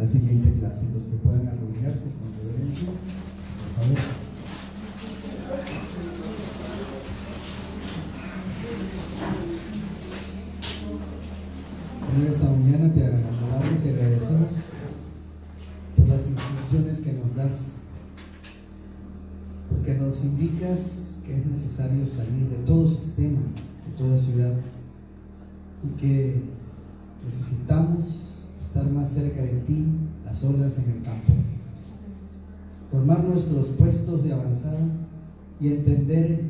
la siguiente clase. Los que puedan arrodillarse con reverencia, por favor. Señor, esta mañana te alabamos y agradecemos por las instrucciones que nos das, porque nos indicas que es necesario salir de todo sistema, de toda ciudad, y que necesitamos estar más cerca de ti, a solas en el campo, formar nuestros puestos de avanzada y entender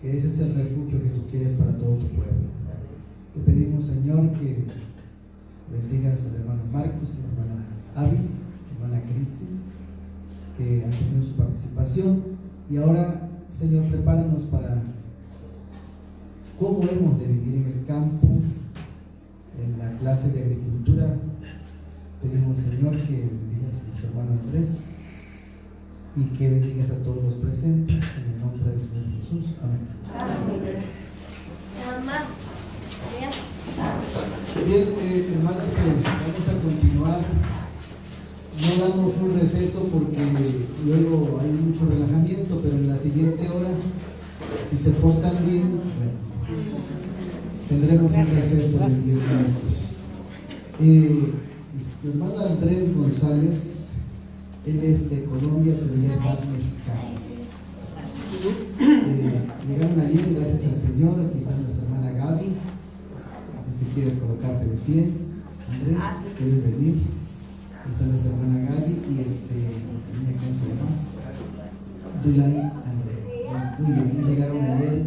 que ese es el refugio que tú quieres para todo tu pueblo. Te pedimos, Señor, que bendigas al hermano Marcos, a la hermana Avi, a la hermana Cristi, que han tenido su participación. Y ahora, Señor, prepáranos para cómo hemos de vivir en el campo, en la clase de agricultura. Pedimos, Señor, que bendigas a nuestro hermano Andrés y que bendigas a todos los presentes en el nombre del Señor Jesús. Amén. Bien, hermanos, vamos a continuar. No damos un receso porque luego hay mucho relajamiento, pero en la siguiente hora, si se portan bien, bueno, tendremos un receso de 10 minutos. Mi hermano Andrés González, él es de Colombia, pero ya es más mexicano. Llegaron ayer, gracias al Señor. Aquí está nuestra hermana Gaby. No sé si quieres colocarte de pie. Andrés, ¿quieres venir? Aquí está nuestra hermana Gaby y ¿cómo se llama? Dulay Andrés. Muy bien, ellos llegaron ayer.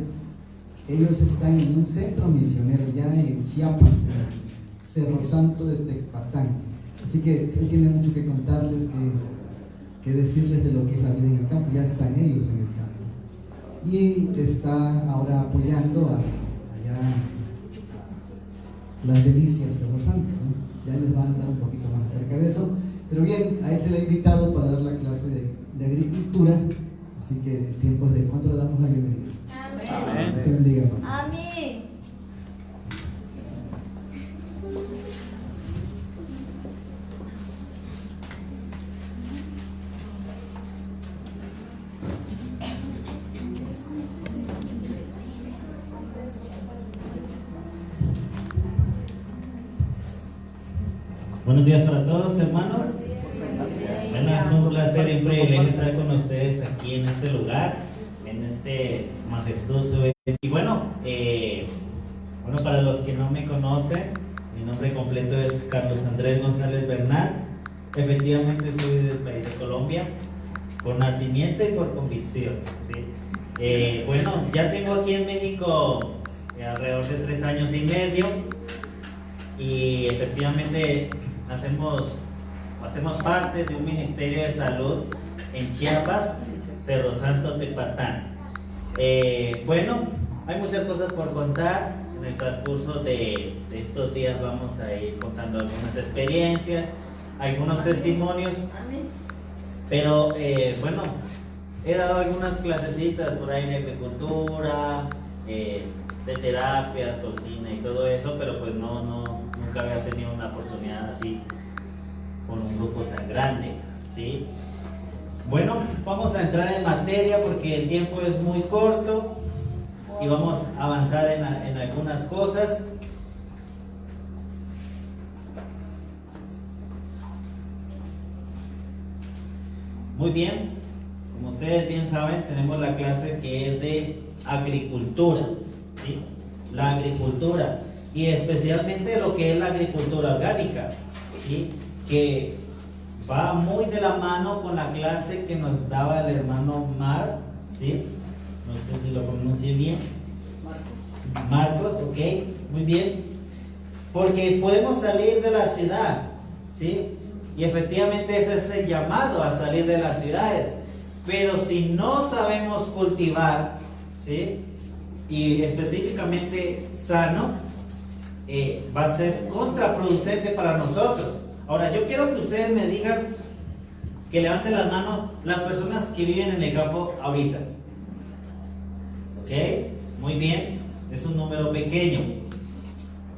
Ellos están en un centro misionero ya en Chiapas, en Cerro Santo de Tecpatán. Así que él tiene mucho que contarles, que decirles de lo que es la vida en el campo. Ya están ellos en el campo. Y está ahora apoyando allá las delicias de Cerro Santo, ¿no? Ya les va a hablar un poquito más acerca de eso. Pero bien, a él se le ha invitado para dar la clase de agricultura. Así que el tiempo es de cuánto le damos la bienvenida. Amén. Dios te bendiga. Amén. Buenos días para todos, hermanos. Bueno, es un placer y un privilegio estar con ustedes aquí en este lugar, en este majestuoso evento. Y bueno, para los que no me conocen, mi nombre completo es Carlos Andrés González Bernal. Efectivamente soy del país de Colombia, por nacimiento y por convicción, ¿sí? Ya tengo aquí en México alrededor de 3 años y medio. Y efectivamente hacemos parte de un ministerio de salud en Chiapas, Cerro Santo, Tecpatán. Hay muchas cosas por contar. En el transcurso de estos días vamos a ir contando algunas experiencias, algunos testimonios. Pero he dado algunas clasecitas por ahí de agricultura, de terapias, cocina y todo eso, pero pues nunca había tenido una oportunidad así con un grupo tan grande, ¿sí? Bueno, vamos a entrar en materia porque el tiempo es muy corto y vamos a avanzar en algunas cosas. Muy bien, como ustedes bien saben, tenemos la clase que es de agricultura, ¿sí? La agricultura, y especialmente lo que es la agricultura orgánica, ¿sí? Que va muy de la mano con la clase que nos daba el hermano Mar, ¿sí? No sé si lo pronuncié bien. Marcos, ok, muy bien. Porque podemos salir de la ciudad, ¿sí? Y efectivamente ese es el llamado a salir de las ciudades. Pero si no sabemos cultivar, ¿sí? Y específicamente sano, va a ser contraproducente para nosotros. Ahora, yo quiero que ustedes me digan, que levanten las manos las personas que viven en el campo ahorita. ¿Ok? Muy bien, es un número pequeño.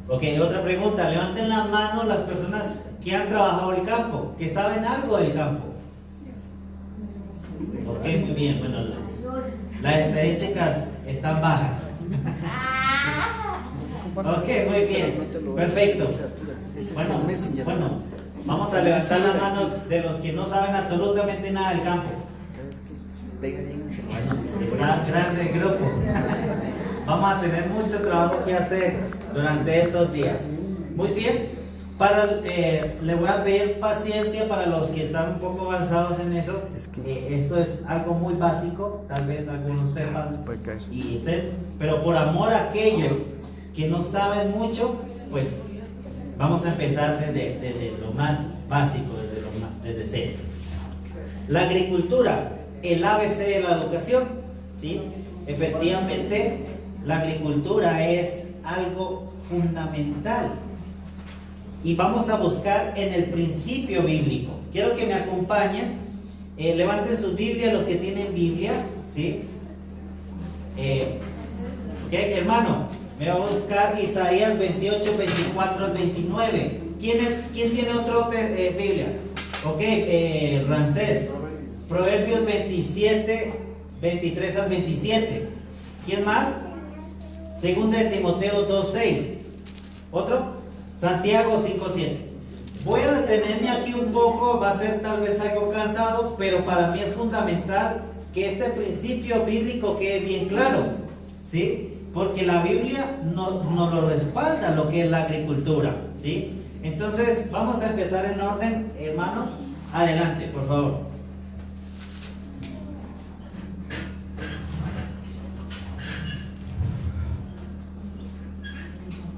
Ok, otra pregunta, levanten las manos las personas que han trabajado el campo, que saben algo del campo. Ok, muy bien. Bueno, las estadísticas están bajas. Ok, muy bien. Perfecto. Bueno, vamos a levantar la mano de los que no saben absolutamente nada del campo. Bueno, está grande el grupo. Vamos a tener mucho trabajo que hacer durante estos días. Muy bien. Le voy a pedir paciencia para los que están un poco avanzados en eso. Esto es algo muy básico, tal vez algunos sepan y estén, pero por amor a aquellos que no saben mucho, pues vamos a empezar desde lo más básico, desde cero. La agricultura, el ABC de la educación, ¿sí? Efectivamente, la agricultura es algo fundamental. Y vamos a buscar en el principio bíblico. Quiero que me acompañen. Levanten sus Biblias los que tienen Biblia, ¿sí? Hermano, me va a buscar Isaías 28, 24 al 29. ¿Quién tiene otra Biblia? Ok, Ramsés. Proverbios 27, 23 al 27. ¿Quién más? Segunda de Timoteo 2, 6. ¿Otro? Santiago 5:7. Voy a detenerme aquí un poco, va a ser tal vez algo cansado, pero para mí es fundamental que este principio bíblico quede bien claro, ¿sí? Porque la Biblia nos lo respalda, lo que es la agricultura, ¿sí? Entonces, vamos a empezar en orden, hermanos. Adelante, por favor.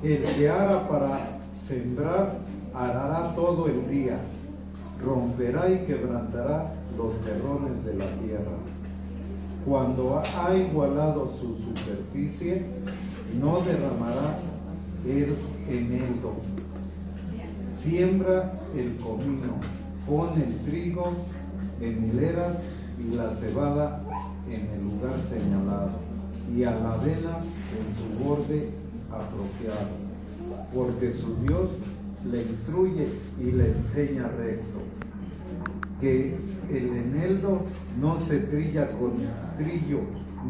El que ara para sembrar, arará todo el día, romperá y quebrantará los terrones de la tierra. Cuando ha igualado su superficie, no derramará el eneldo. Siembra el comino, pone el trigo en hileras y la cebada en el lugar señalado, y a la avena en su borde apropiado, porque su Dios le instruye y le enseña recto. Que el eneldo no se trilla con trillo,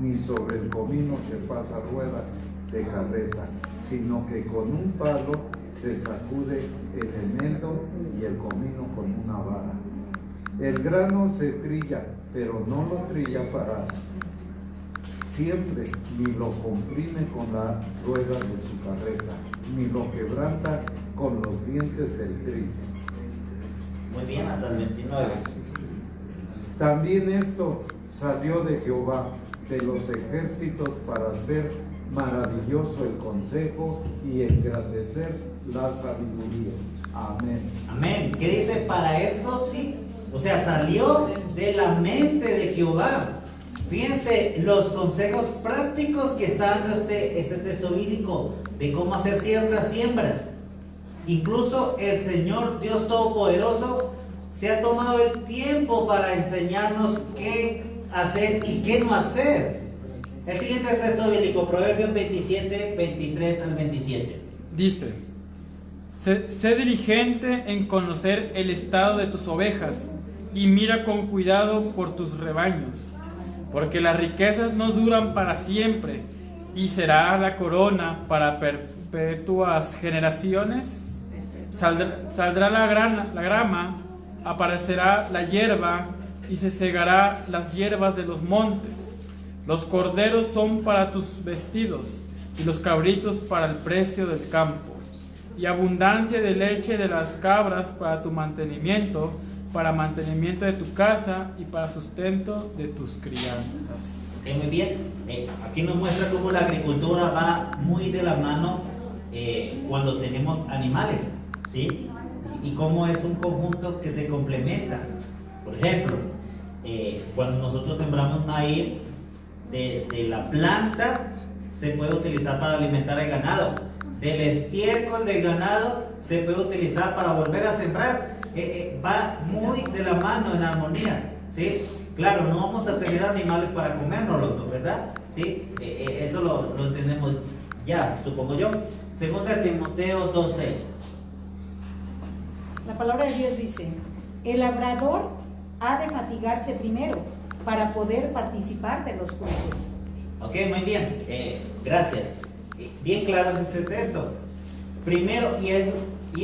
ni sobre el comino se pasa rueda de carreta, sino que con un palo se sacude el eneldo y el comino con una vara. El grano se trilla, pero no lo trilla para siempre, ni lo comprime con la rueda de su carreta, ni lo quebranta con los dientes del trillo. Muy bien, hasta el 29. También esto salió de Jehová, de los ejércitos, para hacer maravilloso el consejo y engrandecer la sabiduría. Amén. Amén. ¿Qué dice para esto? Sí. O sea, salió de la mente de Jehová. Fíjense los consejos prácticos que está dando este texto bíblico de cómo hacer ciertas siembras. Incluso el Señor Dios Todopoderoso se ha tomado el tiempo para enseñarnos qué hacer y qué no hacer. El siguiente texto bíblico, Proverbios 27, 23 al 27. Dice: sé diligente en conocer el estado de tus ovejas y mira con cuidado por tus rebaños, porque las riquezas no duran para siempre, y será la corona para perpetuas generaciones. Saldrá la grama, aparecerá la hierba, y se segará las hierbas de los montes. Los corderos son para tus vestidos, y los cabritos para el precio del campo, y abundancia de leche de las cabras para tu mantenimiento, para mantenimiento de tu casa y para sustento de tus criadas. Muy bien. Aquí nos muestra cómo la agricultura va muy de la mano cuando tenemos animales, ¿sí? Y cómo es un conjunto que se complementa. Por ejemplo, cuando nosotros sembramos maíz, de la planta se puede utilizar para alimentar el ganado. Del estiércol del ganado se puede utilizar para volver a sembrar. Va muy de la mano, en armonía, ¿sí? Claro, no vamos a tener animales para comérnoslos, ¿verdad? ¿Sí? Eso lo entendemos ya, supongo yo. Segunda de Timoteo 2:6. La palabra de Dios dice, el labrador ha de fatigarse primero para poder participar de los frutos. Ok, muy bien, gracias. Bien claro en este texto. Primero, y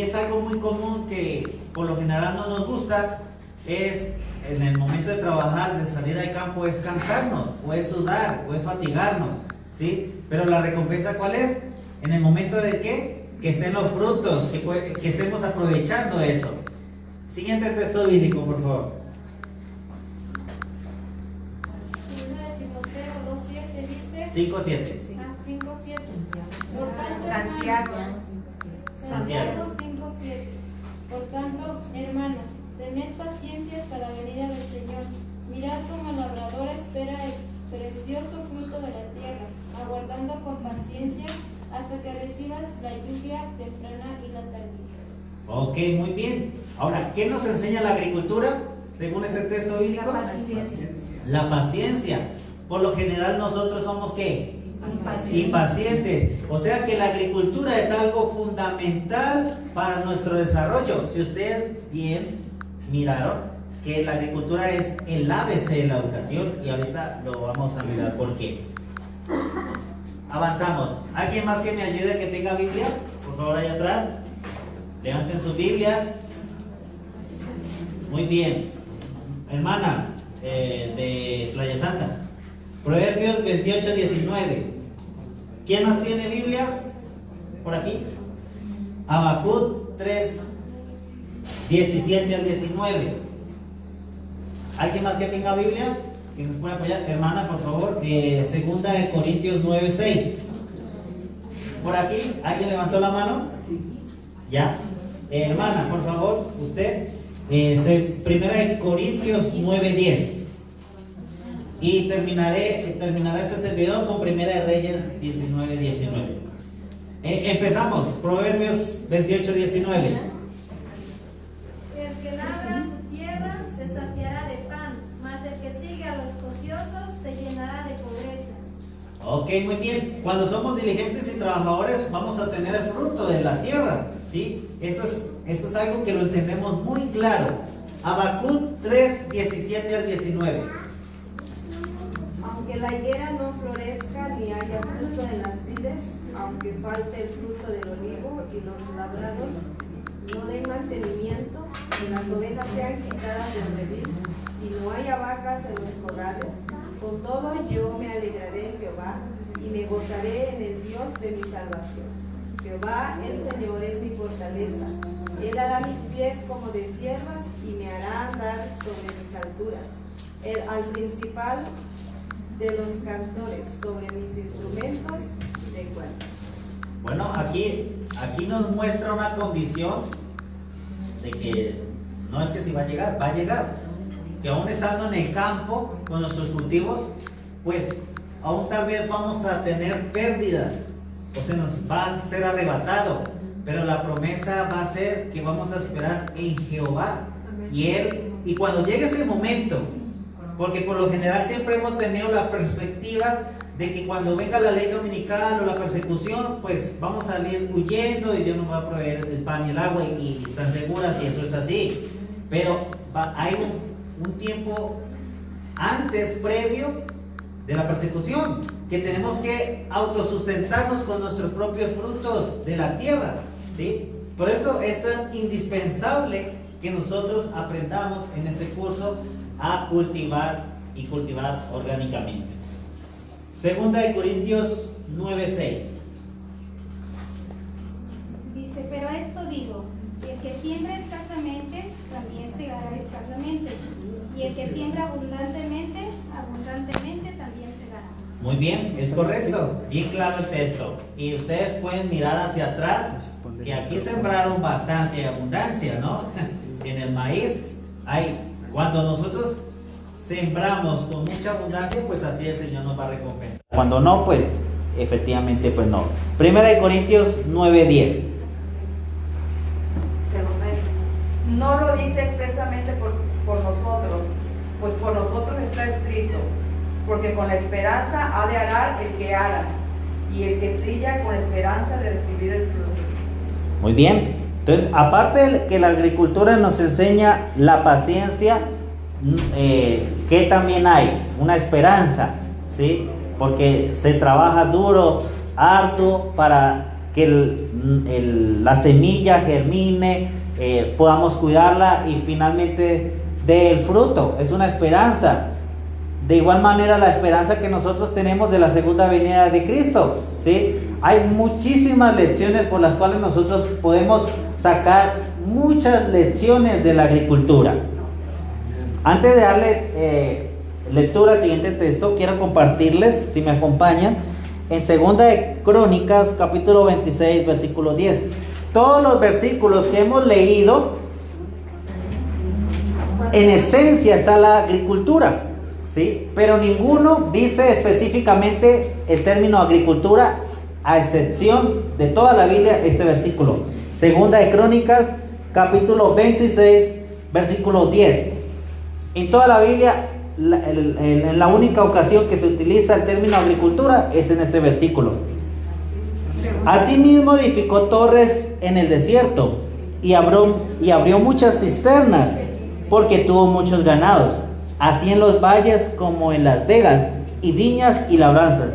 es algo muy común que por lo general no nos gusta, es en el momento de trabajar, de salir al campo, es cansarnos, o es sudar, o es fatigarnos, ¿sí? Pero la recompensa, ¿cuál es? En el momento de ¿qué? Que estén los frutos, que estemos aprovechando eso. Siguiente texto bíblico, por favor. 1 Timoteo 2:7 dice. 5:7. 5:7. Por tanto, Santiago. Santiago 5:7. Por tanto, hermanos, tened paciencia hasta la venida del Señor. Mirad como el labrador espera el precioso fruto de la tierra, aguardando con paciencia hasta que recibas la lluvia temprana y la tardía. Ok, muy bien. Ahora, ¿qué nos enseña la agricultura según este texto bíblico? La paciencia. La paciencia. Por lo general nosotros somos ¿qué? Impacientes. O sea que la agricultura es algo fundamental para nuestro desarrollo. Si ustedes bien miraron que la agricultura es el ABC de la educación, y ahorita lo vamos a mirar por qué. Avanzamos. ¿Alguien más que me ayude que tenga Biblia? Por favor, allá atrás. Levanten sus Biblias. Muy bien. Hermana de Playa Santa. Proverbios 28:19. ¿Quién más tiene Biblia? Por aquí. Habacuc 3:17 al 19. ¿Alguien más que tenga Biblia? Que nos pueda apoyar. Hermana, por favor. Segunda de Corintios 9:6. Por aquí. ¿Alguien levantó la mano? ¿Ya? Hermana, por favor, usted. Primera de Corintios 9:10. Y terminará este servidor con Primera de Reyes 19:19. Empezamos. Proverbios 28:19. El que labra su tierra se saciará de pan, mas el que sigue a los ociosos se llenará de pobreza. Ok, muy bien. Cuando somos diligentes y trabajadores, vamos a tener el fruto de la tierra, ¿sí? Eso es algo que lo entendemos muy claro. Habacuc 3:17 al 19. Aunque la higuera no florezca ni haya fruto en las vides, aunque falte el fruto del olivo y los labrados no den mantenimiento, y las ovejas sean quitadas del redil, y no haya vacas en los corrales, con todo yo me alegraré en Jehová, y me gozaré en el Dios de mi salvación. Jehová el Señor es mi fortaleza, Él hará mis pies como de ciervas, y me hará andar sobre mis alturas. Él al principal de los cantores, sobre mis instrumentos de cuerdas. Bueno, aquí nos muestra una condición de que no es que si va a llegar, va a llegar. Que aún estando en el campo con nuestros cultivos, pues aún tal vez vamos a tener pérdidas o se nos va a ser arrebatado, pero la promesa va a ser que vamos a esperar en Jehová. Y cuando llegue ese momento, porque por lo general siempre hemos tenido la perspectiva de que cuando venga la ley dominical o la persecución, pues vamos a salir huyendo y Dios nos va a proveer el pan y el agua y están seguras, y eso es así. Pero hay un tiempo antes, previo de la persecución, que tenemos que autosustentarnos con nuestros propios frutos de la tierra, ¿sí? Por eso es tan indispensable que nosotros aprendamos en este curso a cultivar y cultivar orgánicamente. Segunda de Corintios 9:6. Dice, pero esto digo, que el que siembra escasamente, también segará escasamente, y el que siembra abundantemente, abundantemente también segará. Muy bien, es correcto, bien claro el texto. Y ustedes pueden mirar hacia atrás, que aquí sembraron bastante abundancia, ¿no? En el maíz, cuando nosotros sembramos con mucha abundancia, pues así el Señor nos va a recompensar. Cuando no, pues efectivamente, pues no. Primera de Corintios 9:10. No lo dice expresamente por nosotros, pues por nosotros está escrito, porque con la esperanza ha de arar el que ara, y el que trilla con la esperanza de recibir el fruto. Muy bien. Entonces, aparte de que la agricultura nos enseña la paciencia, que también hay una esperanza, ¿sí? Porque se trabaja duro, arduo, para que la semilla germine, podamos cuidarla y finalmente dé el fruto. Es una esperanza. De igual manera, la esperanza que nosotros tenemos de la segunda venida de Cristo, ¿sí? Hay muchísimas lecciones por las cuales nosotros podemos sacar muchas lecciones de la agricultura. Antes de darle lectura al siguiente texto, quiero compartirles, si me acompañan, en 2 de Crónicas, capítulo 26, versículo 10. Todos los versículos que hemos leído, en esencia está la agricultura, ¿sí? Pero ninguno dice específicamente el término agricultura, a excepción de toda la Biblia, este versículo. 2 de Crónicas, capítulo 26, versículo 10. En toda la Biblia, en la única ocasión que se utiliza el término agricultura es en este versículo. Asimismo edificó torres en el desierto y abrió muchas cisternas, porque tuvo muchos ganados, así en los valles como en las vegas, y viñas y labranzas,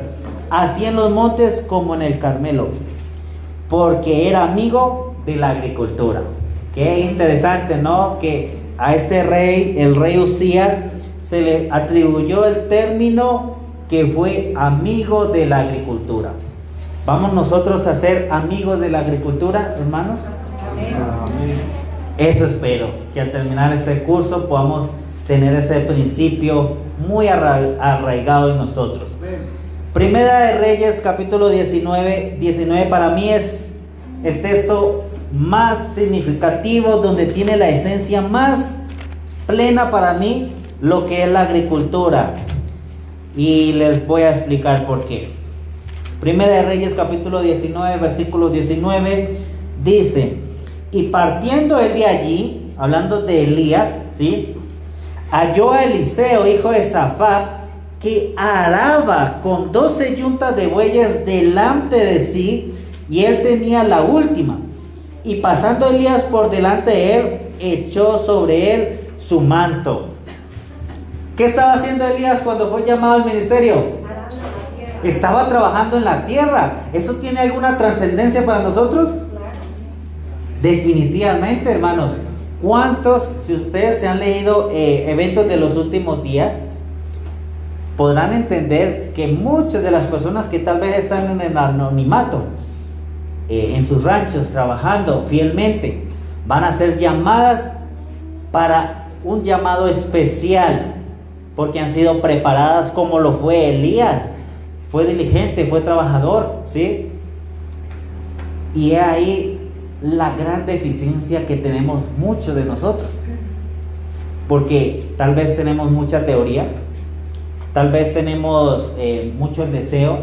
así en los montes como en el Carmelo, porque era amigo de la agricultura. Qué interesante, ¿no? Que a este rey, el rey Usías, se le atribuyó el término que fue amigo de la agricultura. ¿Vamos nosotros a ser amigos de la agricultura, hermanos? Amén. Eso espero, que al terminar este curso podamos tener ese principio muy arraigado en nosotros. Primera de Reyes, capítulo 19 para mí es el texto más significativo, donde tiene la esencia más plena para mí, lo que es la agricultura. Y les voy a explicar por qué. Primera de Reyes, capítulo 19, versículo 19, dice: y partiendo él de allí, hablando de Elías, ¿sí?, halló a Eliseo, hijo de Safat, que araba con 12 yuntas de bueyes delante de sí, y él tenía la última. Y pasando Elías por delante de él, echó sobre él su manto. ¿Qué estaba haciendo Elías cuando fue llamado al ministerio? Estaba trabajando en la tierra. ¿Eso tiene alguna trascendencia para nosotros? Definitivamente, hermanos. ¿Cuántos, si ustedes se han leído eventos de los últimos días, podrán entender que muchas de las personas que tal vez están en el anonimato, en sus ranchos, trabajando fielmente, van a ser llamadas para un llamado especial, porque han sido preparadas como lo fue Elías? Fue diligente, fue trabajador, ¿sí? Y es ahí la gran deficiencia que tenemos muchos de nosotros, porque tal vez tenemos mucha teoría, tal vez tenemos mucho el deseo,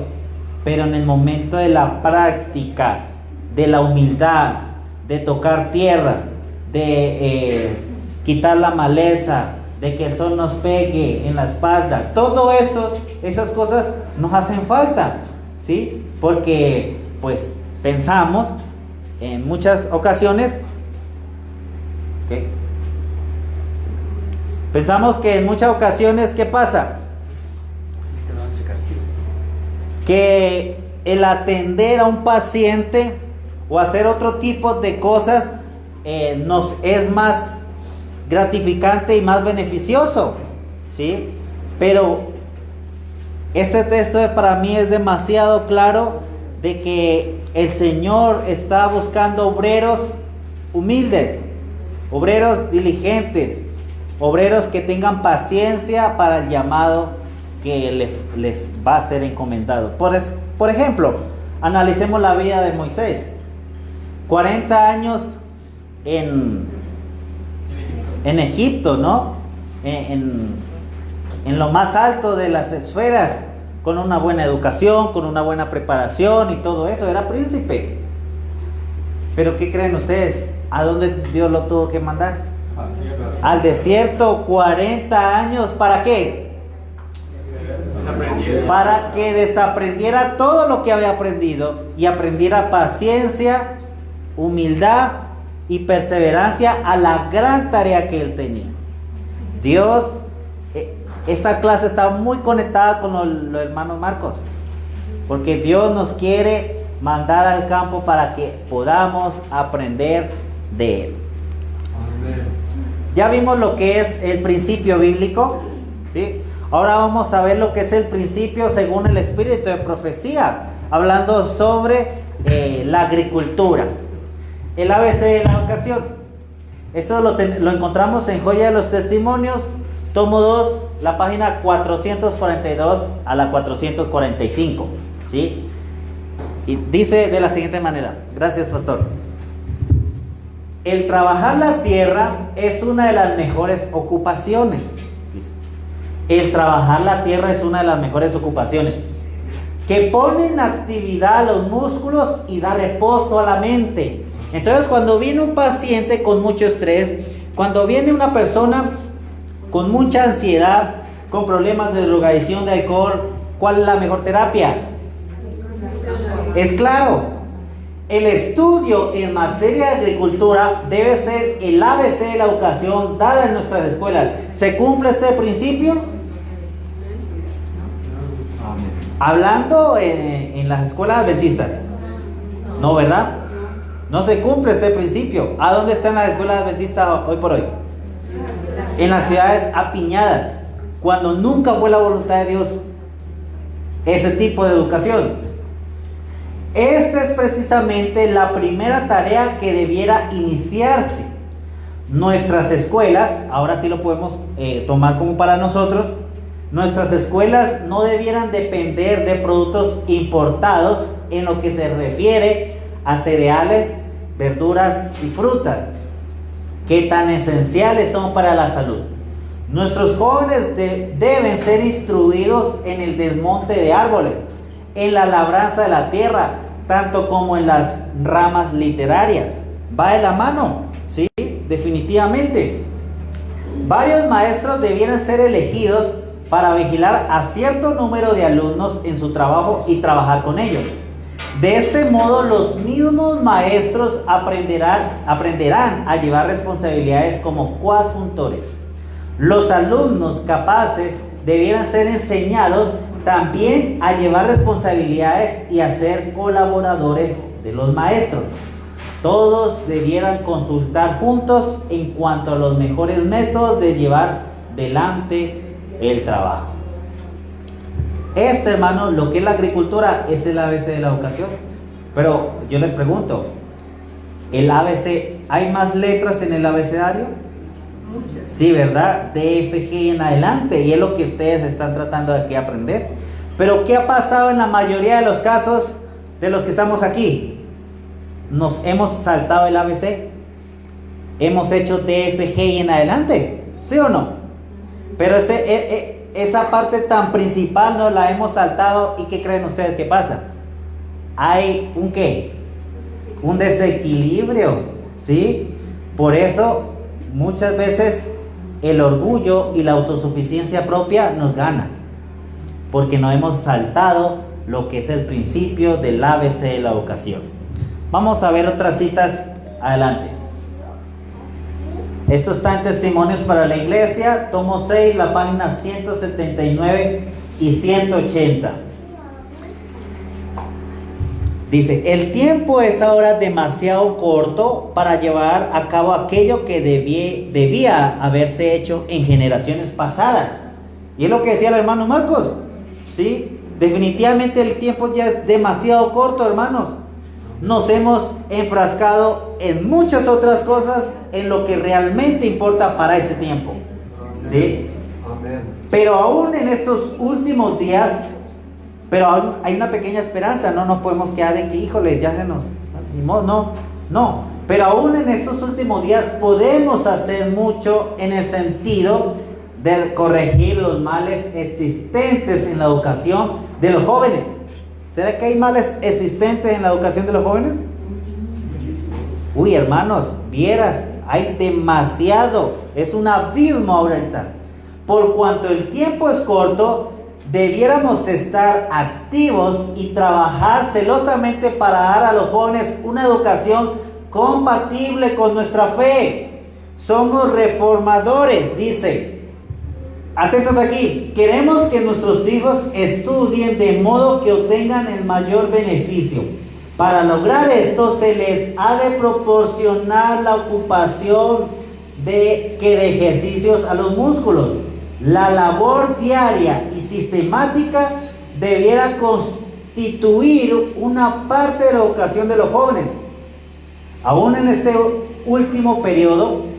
pero en el momento de la práctica, de la humildad, de tocar tierra, de quitar la maleza, de que el sol nos pegue en la espalda, todo eso, esas cosas nos hacen falta, ¿sí? Porque pues pensamos en muchas ocasiones, ¿qué? Pensamos que en muchas ocasiones, ¿qué pasa? Que el atender a un paciente o hacer otro tipo de cosas nos es más gratificante y más beneficioso, ¿sí? Pero este texto para mí es demasiado claro de que el Señor está buscando obreros humildes, obreros diligentes, obreros que tengan paciencia para el llamado que les va a ser encomendado. Por ejemplo, analicemos la vida de Moisés. 40 años en Egipto, ¿no? En lo más alto de las esferas, con una buena educación, con una buena preparación y todo eso, era príncipe. Pero ¿qué creen ustedes? ¿A dónde Dios lo tuvo que mandar? Al desierto, 40 años. ¿Para qué? Para que desaprendiera todo lo que había aprendido y aprendiera paciencia, humildad y perseverancia a la gran tarea que él tenía. Dios, esta clase está muy conectada con los hermanos Marcos, porque Dios nos quiere mandar al campo para que podamos aprender de él. Ya vimos lo que es el principio bíblico, ¿sí? Ahora vamos a ver lo que es el principio según el espíritu de profecía, hablando sobre la agricultura, el ABC de la educación. Esto lo encontramos en Joya de los Testimonios, tomo 2, la página 442 a la 445, ¿sí? Y dice de la siguiente manera, gracias pastor: el trabajar la tierra es una de las mejores ocupaciones. El trabajar la tierra es una de las mejores ocupaciones, que pone en actividad a los músculos y da reposo a la mente. Entonces, cuando viene un paciente con mucho estrés, cuando viene una persona con mucha ansiedad, con problemas de drogadicción, de alcohol, ¿cuál es la mejor terapia? Es claro, el estudio en materia de agricultura debe ser el ABC de la educación dada en nuestras escuelas. ¿Se cumple este principio? Hablando en las escuelas adventistas, ¿no, verdad? No se cumple este principio. ¿A dónde están las escuelas adventistas hoy por hoy? En las ciudades apiñadas, cuando nunca fue la voluntad de Dios ese tipo de educación. Esta es precisamente la primera tarea que debiera iniciarse. Nuestras escuelas, ahora sí lo podemos tomar como para nosotros, nuestras escuelas no debieran depender de productos importados en lo que se refiere a cereales, verduras y frutas, que tan esenciales son para la salud. Nuestros jóvenes deben ser instruidos en el desmonte de árboles, en la labranza de la tierra, tanto como en las ramas literarias. Va de la mano, ¿sí? Definitivamente. Varios maestros debieran ser elegidos para vigilar a cierto número de alumnos en su trabajo y trabajar con ellos. De este modo, los mismos maestros aprenderán a llevar responsabilidades como coadjuntores. Los alumnos capaces debieran ser enseñados también a llevar responsabilidades y a ser colaboradores de los maestros. Todos debieran consultar juntos en cuanto a los mejores métodos de llevar delante el trabajo. Hermano, lo que es la agricultura es el ABC de la educación. Pero yo les pregunto, ¿el ABC, hay más letras en el abecedario? Muchas. Sí, ¿verdad? D, F, G en adelante, y es lo que ustedes están tratando de aquí aprender. Pero ¿qué ha pasado en la mayoría de los casos de los que estamos aquí? Nos hemos saltado el ABC, hemos hecho D, F, G y en adelante, ¿sí o no? Pero esa parte tan principal no la hemos saltado. ¿Y qué creen ustedes que pasa? Hay un ¿qué? Un desequilibrio, ¿sí? Por eso muchas veces el orgullo y la autosuficiencia propia nos ganan, porque no hemos saltado lo que es el principio del ABC de la educación. Vamos a ver otras citas adelante. Esto está en Testimonios para la Iglesia, tomo 6, la página 179 y 180. Dice: el tiempo es ahora demasiado corto para llevar a cabo aquello que debía haberse hecho en generaciones pasadas. Y es lo que decía el hermano Marcos, ¿sí? Definitivamente el tiempo ya es demasiado corto, hermanos. Nos hemos enfrascado en muchas otras cosas en lo que realmente importa para ese tiempo, ¿sí? Pero aún en estos últimos días, pero aún hay una pequeña esperanza. No nos podemos quedar en que, híjole, ya se nos... No. Pero aún en estos últimos días podemos hacer mucho en el sentido de corregir los males existentes en la educación de los jóvenes. ¿Será que hay males existentes en la educación de los jóvenes? Uy, hermanos, vieras, hay demasiado. Es un abismo ahorita. Por cuanto el tiempo es corto, debiéramos estar activos y trabajar celosamente para dar a los jóvenes una educación compatible con nuestra fe. Somos reformadores, dice. Atentos aquí. Queremos que nuestros hijos estudien de modo que obtengan el mayor beneficio. Para lograr esto se les ha de proporcionar la ocupación de ejercicios a los músculos. La labor diaria y sistemática debiera constituir una parte de la educación de los jóvenes. Aún en este último periodo,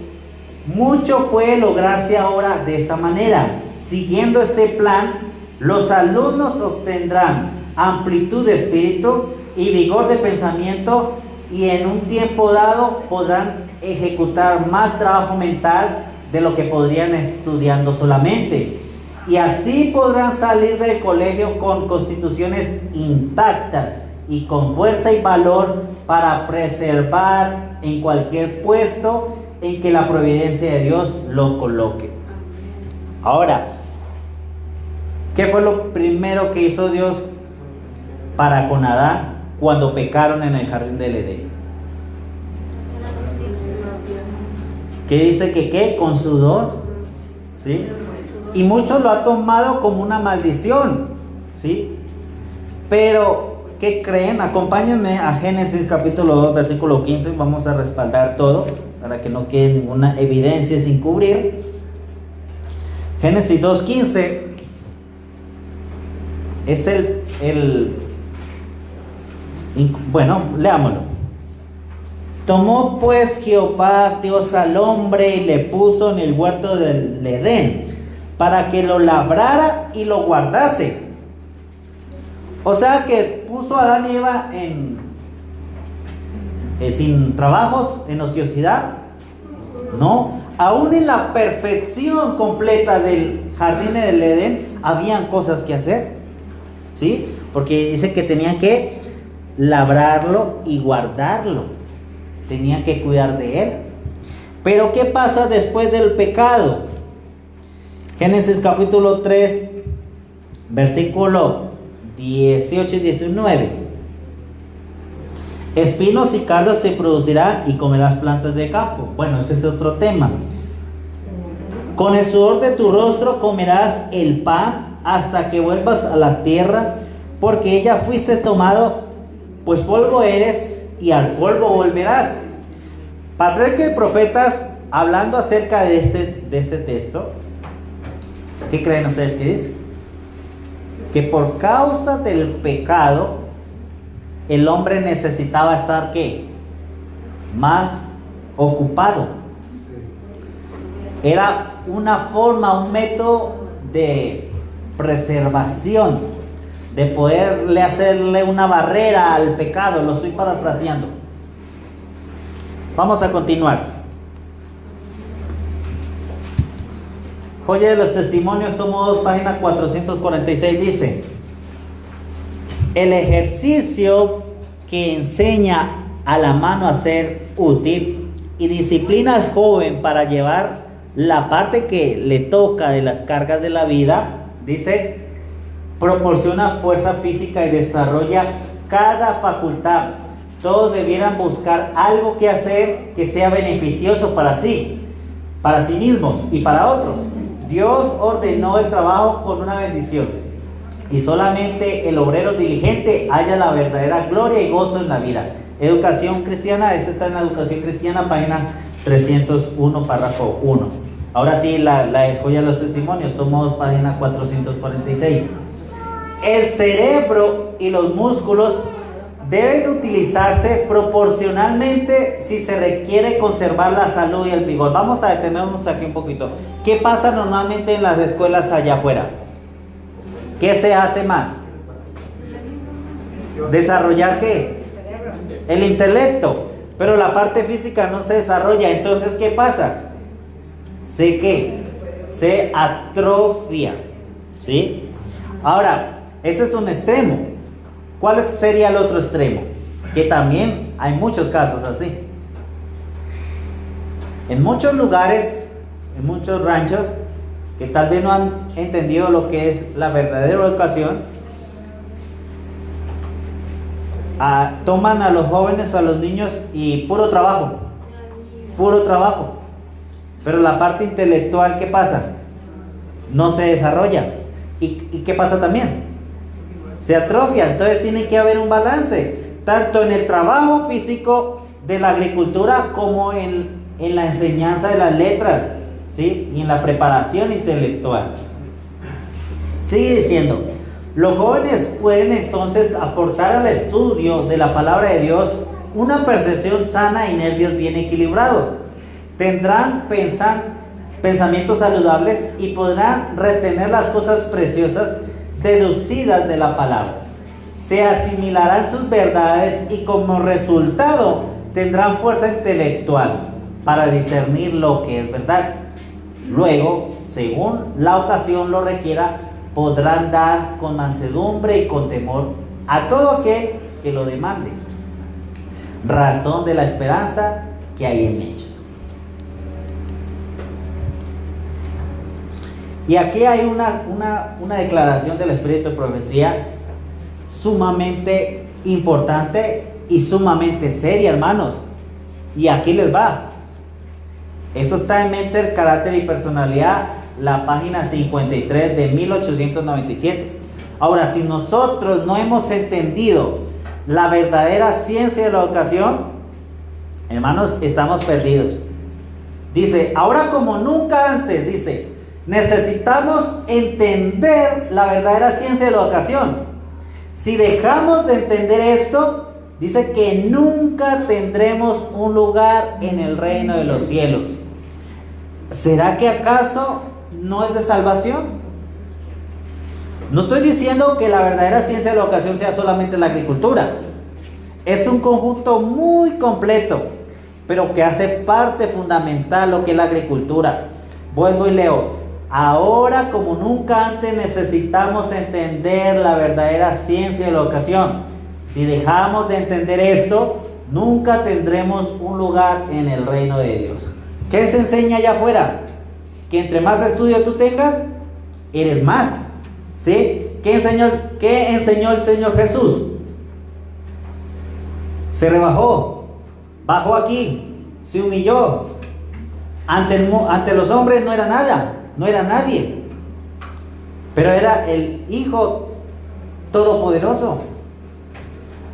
mucho puede lograrse ahora de esta manera. Siguiendo este plan, los alumnos obtendrán amplitud de espíritu y vigor de pensamiento, y en un tiempo dado podrán ejecutar más trabajo mental de lo que podrían estudiando solamente, y así podrán salir del colegio con constituciones intactas y con fuerza y valor para preservar en cualquier puesto en que la providencia de Dios lo coloque. Ahora, ¿qué fue lo primero que hizo Dios para con Adán cuando pecaron en el jardín del Edén? ¿Qué dice que qué? Con sudor, ¿sí? Y muchos lo han tomado como una maldición, ¿sí? Pero, ¿qué creen? Acompáñenme a Génesis capítulo 2, versículo 15. Vamos a respaldar todo para que no quede ninguna evidencia sin cubrir. Génesis 2:15 es bueno, leámoslo. Tomó pues Jehová Dios al hombre y le puso en el huerto del Edén para que lo labrara y lo guardase. O sea que puso a Adán y Eva sin trabajos, en ociosidad. No, aún en la perfección completa del jardín del Edén habían cosas que hacer, ¿sí? Porque dice que tenían que labrarlo y guardarlo, tenían que cuidar de él. Pero ¿qué pasa después del pecado? Génesis capítulo 3, versículo 18 y 19. Espinos y cardos te producirá y comerás plantas de campo. Bueno, ese es otro tema. Con el sudor de tu rostro comerás el pan hasta que vuelvas a la tierra, porque ella fuiste tomado, pues polvo eres y al polvo volverás. Patriarca de Profetas, hablando acerca de este texto, ¿qué creen ustedes que dice? Que por causa del pecado el hombre necesitaba estar ¿qué? Más ocupado. Era una forma, un método de preservación, de poderle hacerle una barrera al pecado. Lo estoy parafraseando. Vamos a continuar. Joya de los Testimonios, tomo 2, página 446, dice: el ejercicio que enseña a la mano a ser útil y disciplina al joven para llevar la parte que le toca de las cargas de la vida, dice, proporciona fuerza física y desarrolla cada facultad. Todos debieran buscar algo que hacer que sea beneficioso para sí mismos y para otros. Dios ordenó el trabajo con una bendición, y solamente el obrero diligente halla la verdadera gloria y gozo en la vida. Educación cristiana, esta está en la Educación Cristiana, página 301, párrafo 1. Ahora sí, la Joya de los Testimonios, tomo 2, página 446. El cerebro y los músculos deben utilizarse proporcionalmente si se requiere conservar la salud y el vigor. Vamos a detenernos aquí un poquito. ¿Qué pasa normalmente en las escuelas allá afuera? ¿Qué se hace más? ¿Desarrollar qué? El intelecto. Pero la parte física no se desarrolla. Entonces, ¿qué pasa? Se atrofia. ¿Sí? Ahora, ese es un extremo. ¿Cuál sería el otro extremo? Que también hay muchos casos así. En muchos lugares, en muchos ranchos, que tal vez no han entendido lo que es la verdadera educación, toman a los jóvenes o a los niños y puro trabajo. Pero la parte intelectual, ¿qué pasa? No se desarrolla. ¿Y qué pasa también? Se atrofia. Entonces tiene que haber un balance, tanto en el trabajo físico de la agricultura como en la enseñanza de las letras, ¿sí? Y en la preparación intelectual. Sigue diciendo, los jóvenes pueden entonces aportar al estudio de la palabra de Dios una percepción sana y nervios bien equilibrados. Tendrán pensamientos saludables y podrán retener las cosas preciosas deducidas de la palabra. Se asimilarán sus verdades y como resultado tendrán fuerza intelectual para discernir lo que es verdad. Luego, según la ocasión lo requiera, podrán dar con mansedumbre y con temor a todo aquel que lo demande, razón de la esperanza que hay en ellos. Y aquí hay una declaración del Espíritu de Profecía sumamente importante y sumamente seria, hermanos. Y aquí les va. Eso está en Mente, Carácter y Personalidad, la página 53 de 1897. Ahora, si nosotros no hemos entendido la verdadera ciencia de la educación, hermanos, estamos perdidos. Dice, ahora como nunca antes, dice, necesitamos entender la verdadera ciencia de la educación. Si dejamos de entender esto, dice que nunca tendremos un lugar en el reino de los cielos. ¿Será que acaso no es de salvación? No estoy diciendo que la verdadera ciencia de la educación sea solamente la agricultura. Es un conjunto muy completo, pero que hace parte fundamental lo que es la agricultura. Vuelvo y leo. Ahora como nunca antes necesitamos entender la verdadera ciencia de la educación. Si dejamos de entender esto, nunca tendremos un lugar en el reino de Dios. ¿Qué se enseña allá afuera? Que entre más estudio tú tengas, eres más. ¿Sí? ¿Qué enseñó el Señor Jesús? Se rebajó, bajó aquí, se humilló. Ante los hombres no era nada, no era nadie, pero era el Hijo Todopoderoso.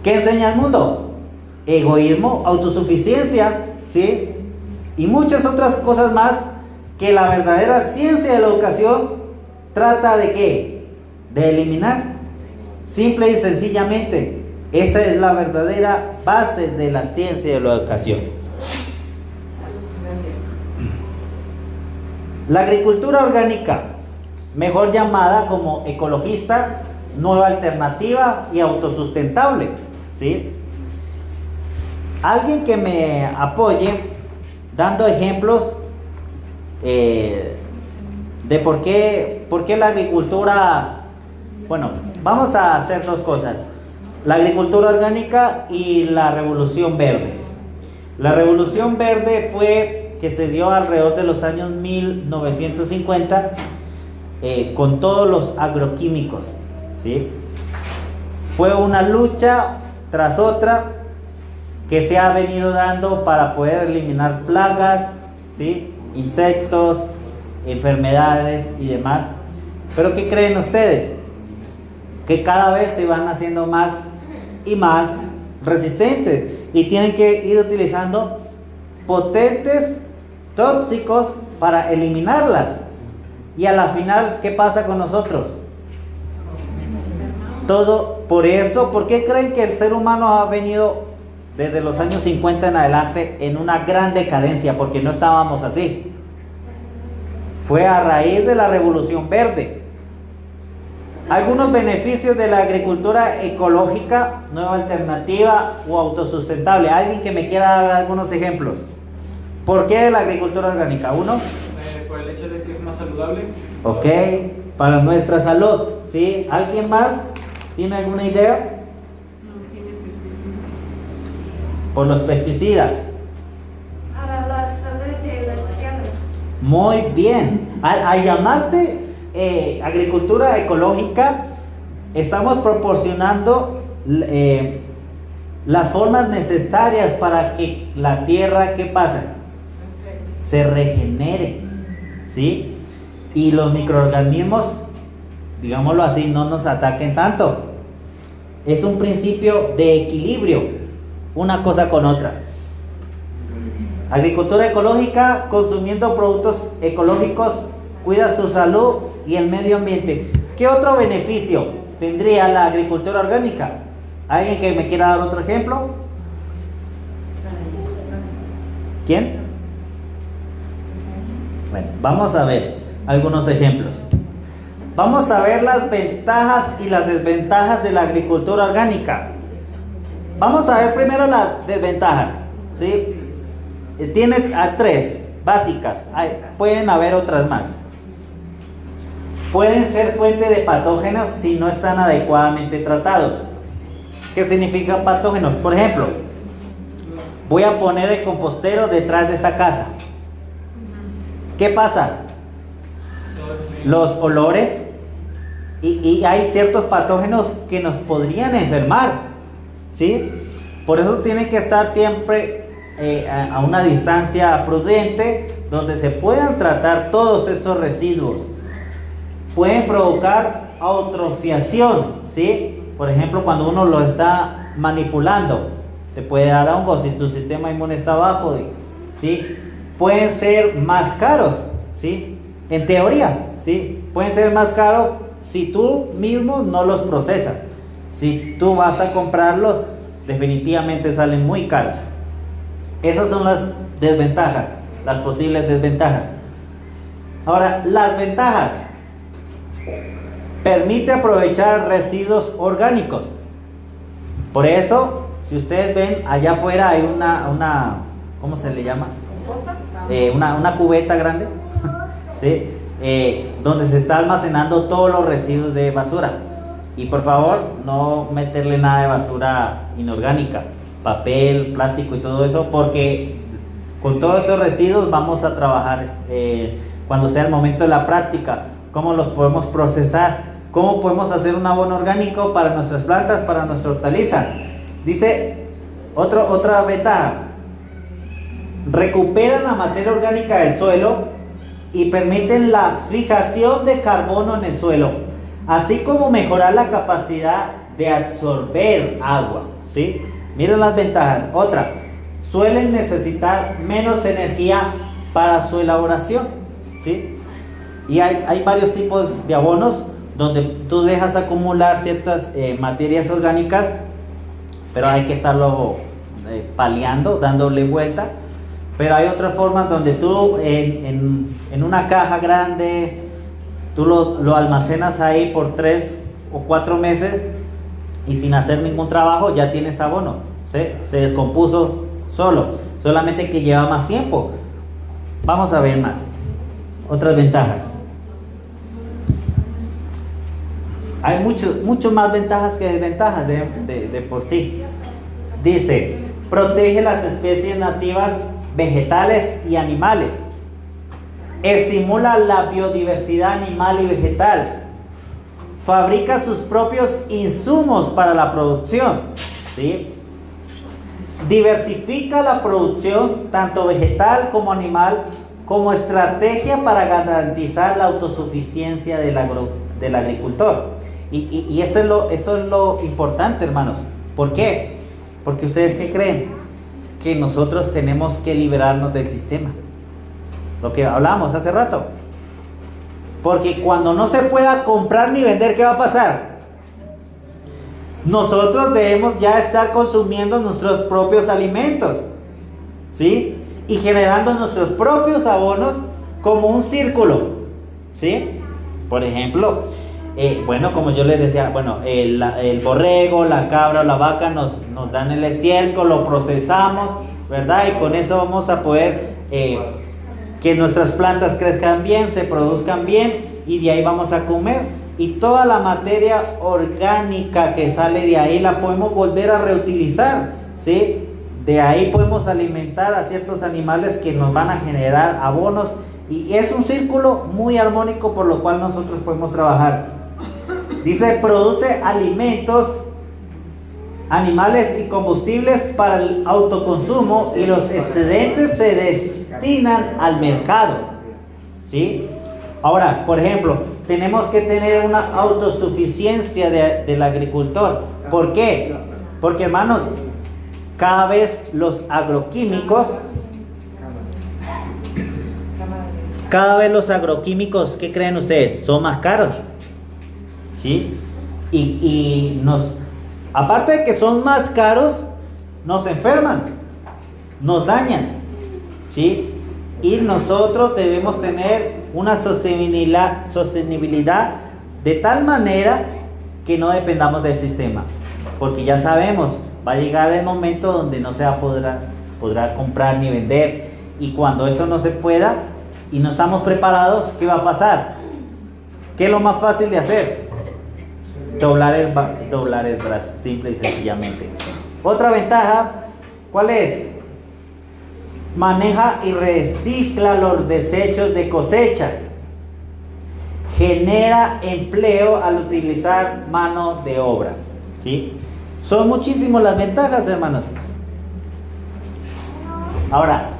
¿Qué enseña el mundo? Egoísmo, autosuficiencia, ¿sí? Y muchas otras cosas más que la verdadera ciencia de la educación trata de ¿qué? De eliminar. Simple y sencillamente, esa es la verdadera base de la ciencia de la educación. La agricultura orgánica, mejor llamada como ecologista, nueva alternativa y autosustentable, ¿sí? Alguien que me apoye dando ejemplos de por qué la agricultura. Bueno, vamos a hacer dos cosas: la agricultura orgánica y la revolución verde. La revolución verde fue que se dio alrededor de los años 1950 con todos los agroquímicos, ¿sí? Fue una lucha tras otra que se ha venido dando para poder eliminar plagas, ¿sí? Insectos, enfermedades y demás. Pero ¿qué creen ustedes? Que cada vez se van haciendo más y más resistentes y tienen que ir utilizando potentes tóxicos para eliminarlas. Y a la final, ¿qué pasa con nosotros? Todo por eso. ¿Por qué creen que el ser humano ha venido desde los años 50 en adelante en una gran decadencia? Porque no estábamos así. Fue a raíz de la revolución verde. Algunos beneficios de la agricultura ecológica, nueva alternativa o autosustentable. Alguien que me quiera dar algunos ejemplos. ¿Por qué la agricultura orgánica? ¿Uno? Por el hecho de que es más saludable. Ok, para nuestra salud, ¿sí? ¿Alguien más tiene alguna idea? Por los pesticidas. Para la salud de la tierra. Muy bien. Al llamarse agricultura ecológica, estamos proporcionando las formas necesarias para que la tierra, ¿qué pasa? Se regenere, ¿sí? Y los microorganismos, digámoslo así, no nos ataquen tanto. Es un principio de equilibrio, una cosa con otra. Agricultura ecológica, consumiendo productos ecológicos, cuidas tu salud y el medio ambiente. ¿Qué otro beneficio tendría la agricultura orgánica? ¿Alguien que me quiera dar otro ejemplo? ¿Quién? Bueno, vamos a ver algunos ejemplos. Vamos a ver las ventajas y las desventajas de la agricultura orgánica. Vamos a ver primero las desventajas, ¿sí? Tiene a 3 básicas, pueden haber otras más. Pueden ser fuente de patógenos si no están adecuadamente tratados. ¿Qué significan patógenos? Por ejemplo, voy a poner el compostero detrás de esta casa. ¿Qué pasa? Los olores y hay ciertos patógenos que nos podrían enfermar, ¿sí? Por eso tiene que estar siempre a una distancia prudente donde se puedan tratar todos estos residuos. Pueden provocar eutrofiación, ¿sí? Por ejemplo, cuando uno lo está manipulando, te puede dar hongos si tu sistema inmune está bajo, ¿sí? Pueden ser más caros, ¿sí? En teoría, ¿sí? Pueden ser más caros si tú mismo no los procesas. Si tú vas a comprarlos, definitivamente salen muy caros. Esas son las desventajas, las posibles desventajas. Ahora, las ventajas. Permite aprovechar residuos orgánicos. Por eso, si ustedes ven, allá afuera hay una ¿cómo se le llama? Una cubeta grande, ¿sí? Donde se está almacenando todos los residuos de basura. Y por favor, no meterle nada de basura inorgánica, papel, plástico y todo eso, porque con todos esos residuos vamos a trabajar cuando sea el momento de la práctica. ¿Cómo los podemos procesar? ¿Cómo podemos hacer un abono orgánico para nuestras plantas, para nuestra hortaliza? Dice otra ventaja. Recuperan la materia orgánica del suelo y permiten la fijación de carbono en el suelo, así como mejorar la capacidad de absorber agua, ¿sí? Miren las ventajas. Otra, suelen necesitar menos energía para su elaboración, ¿sí? Y hay varios tipos de abonos donde tú dejas acumular ciertas materias orgánicas, pero hay que estarlo paliando, dándole vuelta. Pero hay otras formas donde tú en una caja grande, tú lo almacenas ahí por 3 o 4 meses y sin hacer ningún trabajo ya tienes abono, ¿sí? Se descompuso solo, solamente que lleva más tiempo. Vamos a ver más, otras ventajas. Hay mucho más ventajas que desventajas de por sí. Dice, protege las especies nativas vegetales y animales, estimula la biodiversidad animal y vegetal, fabrica sus propios insumos para la producción, ¿sí? Diversifica la producción tanto vegetal como animal como estrategia para garantizar la autosuficiencia del agricultor. Y eso es lo importante, hermanos. ¿Por qué? Porque ustedes, ¿qué creen? Que nosotros tenemos que liberarnos del sistema, lo que hablamos hace rato, porque cuando no se pueda comprar ni vender, ¿qué va a pasar? Nosotros debemos ya estar consumiendo nuestros propios alimentos, ¿sí? Y generando nuestros propios abonos como un círculo, ¿sí? Por ejemplo, bueno, como yo les decía, bueno, el borrego, la cabra o la vaca nos dan el estiércol, lo procesamos, ¿verdad? Y con eso vamos a poder que nuestras plantas crezcan bien, se produzcan bien, y de ahí vamos a comer. Y toda la materia orgánica que sale de ahí la podemos volver a reutilizar, ¿sí? De ahí podemos alimentar a ciertos animales que nos van a generar abonos, y es un círculo muy armónico por lo cual nosotros podemos trabajar. Dice, produce alimentos animales y combustibles para el autoconsumo, y los excedentes se destinan al mercado, ¿sí? Ahora, por ejemplo, tenemos que tener una autosuficiencia del agricultor. ¿Por qué? Porque, hermanos, cada vez los agroquímicos, ¿qué creen ustedes? Son más caros, ¿sí? Y aparte de que son más caros, nos enferman, nos dañan, ¿sí? Y nosotros debemos tener una sostenibilidad de tal manera que no dependamos del sistema, porque ya sabemos, va a llegar el momento donde no se podrá comprar ni vender, y cuando eso no se pueda y no estamos preparados, ¿qué va a pasar? ¿Qué es lo más fácil de hacer? Doblar el brazo, simple y sencillamente. Otra ventaja, ¿cuál es? Maneja y recicla los desechos de cosecha. Genera empleo al utilizar mano de obra, ¿sí? Son muchísimas las ventajas, hermanos. Ahora,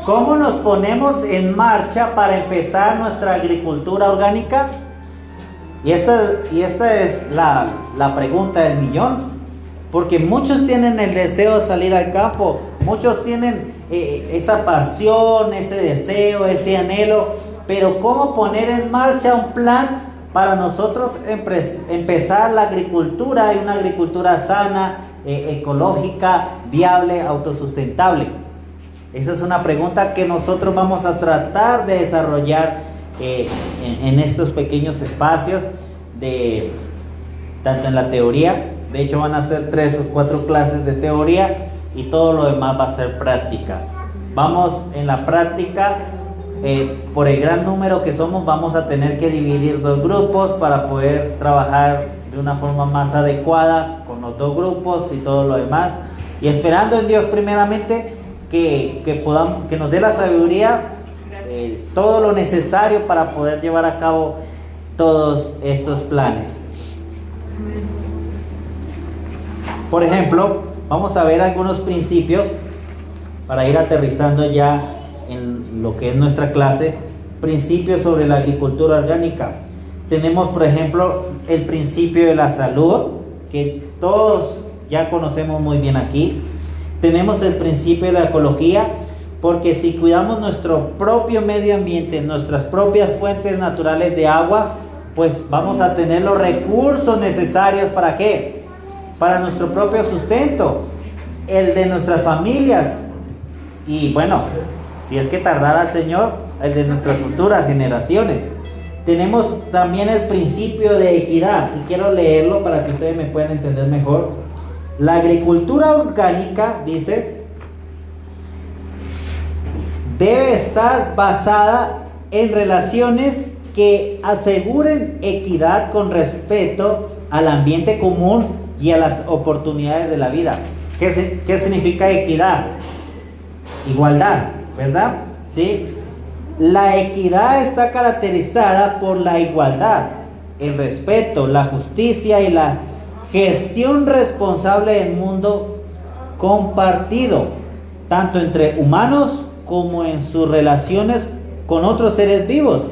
¿cómo nos ponemos en marcha para empezar nuestra agricultura orgánica? Y esta es la pregunta del millón, porque muchos tienen el deseo de salir al campo, muchos tienen esa pasión, ese deseo, ese anhelo, pero ¿cómo poner en marcha un plan para nosotros empezar la agricultura, y una agricultura sana, ecológica, viable, autosustentable? Esa es una pregunta que nosotros vamos a tratar de desarrollar en estos pequeños espacios, tanto en la teoría. De hecho, van a ser 3 o 4 clases de teoría, y todo lo demás va a ser práctica. Vamos en la práctica, por el gran número que somos, vamos a tener que dividir 2 grupos para poder trabajar de una forma más adecuada con los 2 grupos y todo lo demás, y esperando en Dios primeramente que nos dé la sabiduría, todo lo necesario para poder llevar a cabo todos estos planes. Por ejemplo, vamos a ver algunos principios para ir aterrizando ya en lo que es nuestra clase. Principios sobre la agricultura orgánica. Tenemos, por ejemplo, el principio de la salud, que todos ya conocemos muy bien aquí. Tenemos el principio de la ecología, porque si cuidamos nuestro propio medio ambiente, nuestras propias fuentes naturales de agua, pues vamos a tener los recursos necesarios. ¿Para qué? Para nuestro propio sustento, el de nuestras familias, y bueno, si es que tardara el Señor, el de nuestras futuras generaciones. Tenemos también el principio de equidad, y quiero leerlo para que ustedes me puedan entender mejor. La agricultura orgánica, dice, debe estar basada en relaciones que aseguren equidad con respeto al ambiente común y a las oportunidades de la vida. ¿Qué significa equidad? Igualdad, ¿verdad? ¿Sí? La equidad está caracterizada por la igualdad, el respeto, la justicia y la gestión responsable del mundo compartido, tanto entre humanos como en sus relaciones con otros seres vivos.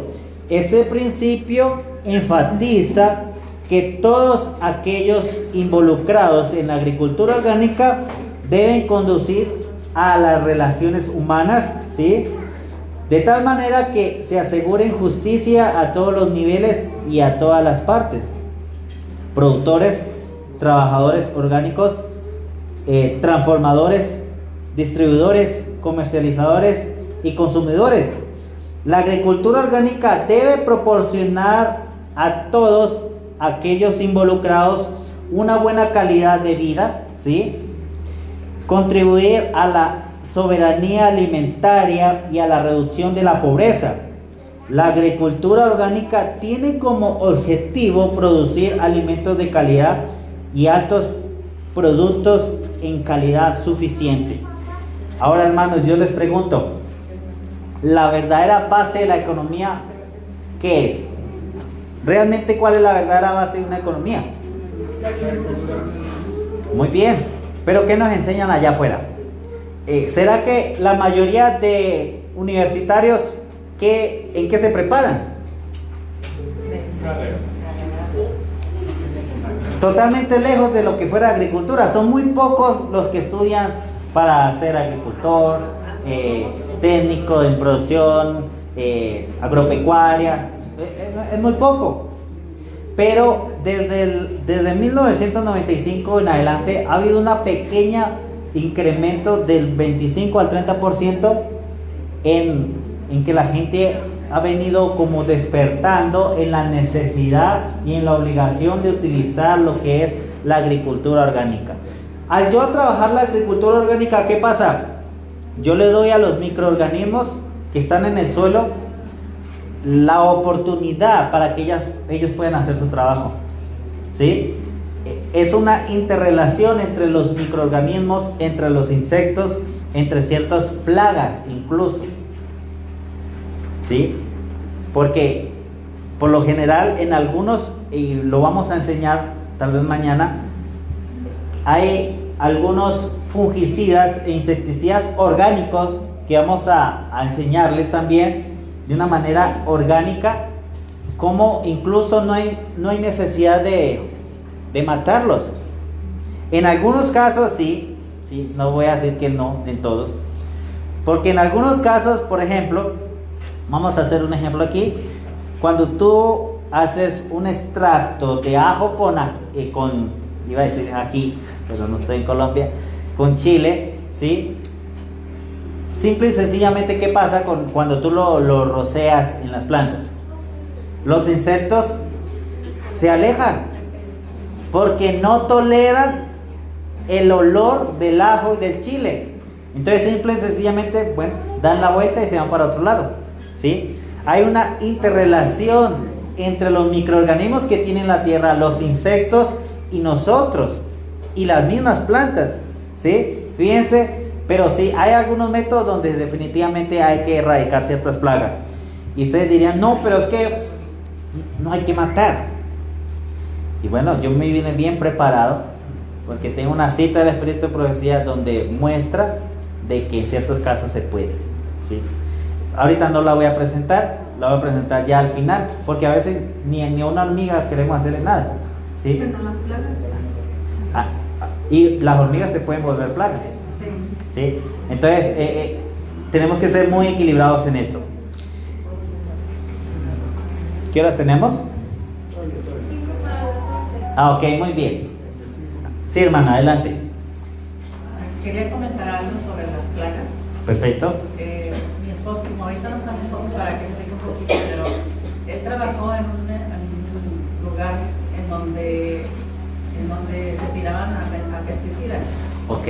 Ese principio enfatiza que todos aquellos involucrados en la agricultura orgánica deben conducir a las relaciones humanas, ¿sí?, de tal manera que se aseguren justicia a todos los niveles y a todas las partes: productores, trabajadores orgánicos, transformadores, distribuidores, comercializadores y consumidores. La agricultura orgánica debe proporcionar a todos aquellos involucrados una buena calidad de vida, ¿sí?, contribuir a la soberanía alimentaria y a la reducción de la pobreza. La agricultura orgánica tiene como objetivo producir alimentos de calidad y altos productos en calidad suficiente. Ahora, hermanos, yo les pregunto, ¿la verdadera base de la economía qué es? ¿Realmente cuál es la verdadera base de una economía? Muy bien, pero ¿qué nos enseñan allá afuera? ¿Será que la mayoría de universitarios en qué se preparan? Totalmente lejos de lo que fuera agricultura. Son muy pocos los que estudian para ser agricultor, técnico en producción, agropecuaria. Es muy poco. Pero desde 1995 en adelante ha habido una pequeña incremento del 25 al 30% en que la gente ha venido como despertando en la necesidad y en la obligación de utilizar lo que es la agricultura orgánica. Al yo trabajar la agricultura orgánica, ¿qué pasa? Yo le doy a los microorganismos que están en el suelo la oportunidad para que ellos puedan hacer su trabajo, ¿sí? Es una interrelación entre los microorganismos, entre los insectos, entre ciertas plagas incluso, ¿sí? Porque por lo general en algunos, y lo vamos a enseñar tal vez mañana, hay algunos fungicidas e insecticidas orgánicos que vamos a enseñarles también de una manera orgánica, como incluso no hay necesidad de matarlos. En algunos casos sí, no voy a decir que no en todos, porque en algunos casos, por ejemplo, vamos a hacer un ejemplo aquí. Cuando tú haces un extracto de ajo con iba a decir ají, pero no estoy en Colombia, con chile, ¿sí? Simple y sencillamente, ¿qué pasa cuando tú lo roceas en las plantas? Los insectos se alejan porque no toleran el olor del ajo y del chile. Entonces simple y sencillamente, bueno, dan la vuelta y se van para otro lado, ¿sí? Hay una interrelación entre los microorganismos que tienen la tierra, los insectos y nosotros, y las mismas plantas, ¿sí? Fíjense, pero sí, hay algunos métodos donde definitivamente hay que erradicar ciertas plagas. Y ustedes dirían, no, pero es que no hay que matar. Y bueno, yo me vine bien preparado, porque tengo una cita del Espíritu de Profecía donde muestra de que en ciertos casos se puede, ¿sí? Ahorita no la voy a presentar, la voy a presentar ya al final, porque a veces ni a una hormiga queremos hacerle nada, ¿sí? Pero las plagas. Y las hormigas se pueden volver plagas, ¿sí? Entonces tenemos que ser muy equilibrados en esto. ¿Qué horas tenemos? 5 para las 11. Ok, muy bien. Sí, hermana, adelante. Quería comentar algo sobre las plagas. Perfecto. Mi esposo, como ahorita no está mi esposo, para que explique un poquito, pero él trabajó en un lugar en donde se tiraban a pesticidas, Ok.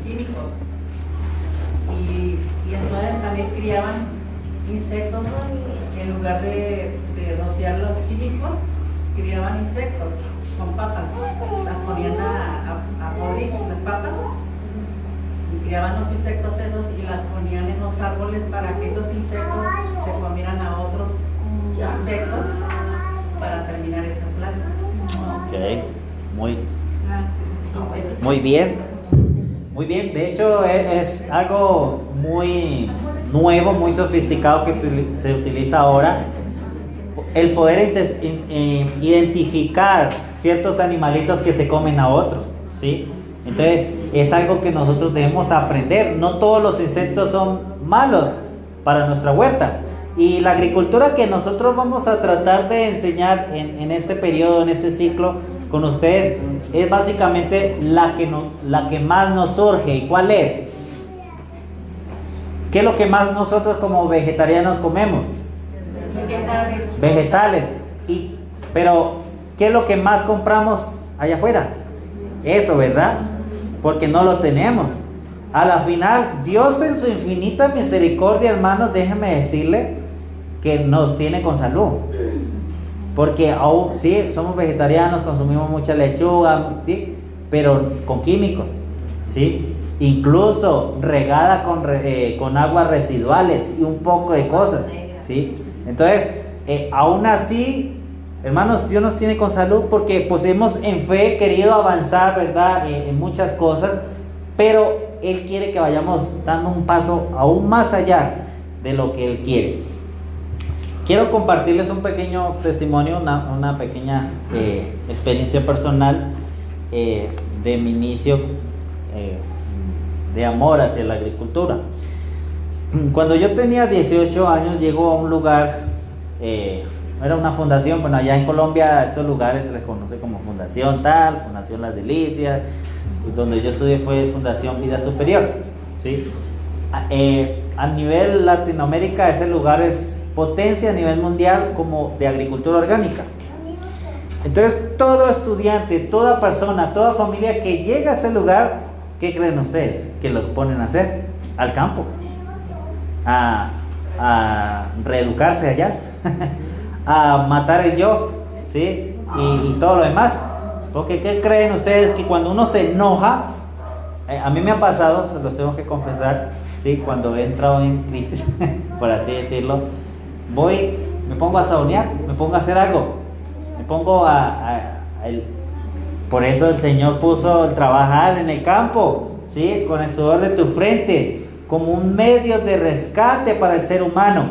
químicos, y entonces también criaban insectos. En lugar de rociar los químicos, criaban insectos con papas, las ponían a podrir las papas y criaban los insectos esos y las ponían en los árboles para que esos insectos se comieran a otros insectos para terminar esa plaga. Ok, muy bien. Muy bien, de hecho es algo muy nuevo, muy sofisticado que se utiliza ahora. El poder identificar ciertos animalitos que se comen a otros, ¿sí? Entonces es algo que nosotros debemos aprender. No todos los insectos son malos para nuestra huerta. Y la agricultura que nosotros vamos a tratar de enseñar en este periodo, en este ciclo con ustedes, es básicamente la que más nos surge. ¿Y cuál es? ¿Qué es lo que más nosotros como vegetarianos comemos? Vegetales. Pero ¿qué es lo que más compramos allá afuera? Eso, ¿verdad? Porque no lo tenemos. A la final, Dios en su infinita misericordia, hermanos, déjenme decirle que nos tiene con salud. Porque aún sí, somos vegetarianos, consumimos mucha lechuga, ¿sí? Pero con químicos, ¿sí? Incluso regada con aguas residuales y un poco de cosas, ¿sí? Entonces, aún así, Hermanos, Dios nos tiene con salud porque pues hemos en fe querido avanzar, ¿verdad? En muchas cosas, pero Él quiere que vayamos dando un paso aún más allá de lo que Él quiere. Quiero compartirles un pequeño testimonio, una pequeña experiencia personal de mi inicio de amor hacia la agricultura. Cuando yo tenía 18 años, llego a un lugar, era una fundación, bueno, allá en Colombia estos lugares se les conoce como Fundación tal, Fundación Las Delicias, y donde yo estudié fue Fundación Vida Superior, ¿sí? A nivel Latinoamérica ese lugar es potencia a nivel mundial como de agricultura orgánica. Entonces todo estudiante, toda persona, toda familia que llega a ese lugar, ¿qué creen ustedes? Que lo ponen a hacer al campo, a reeducarse allá, a matar el yo, ¿sí? Y todo lo demás. Porque ¿qué creen ustedes? Que cuando uno se enoja, a mí me ha pasado, se los tengo que confesar, ¿sí? Cuando he entrado en crisis, por así decirlo, me pongo a sabonear, me pongo a hacer algo, me pongo por eso el Señor puso el trabajar en el campo, ¿sí? Con el sudor de tu frente, como un medio de rescate para el ser humano.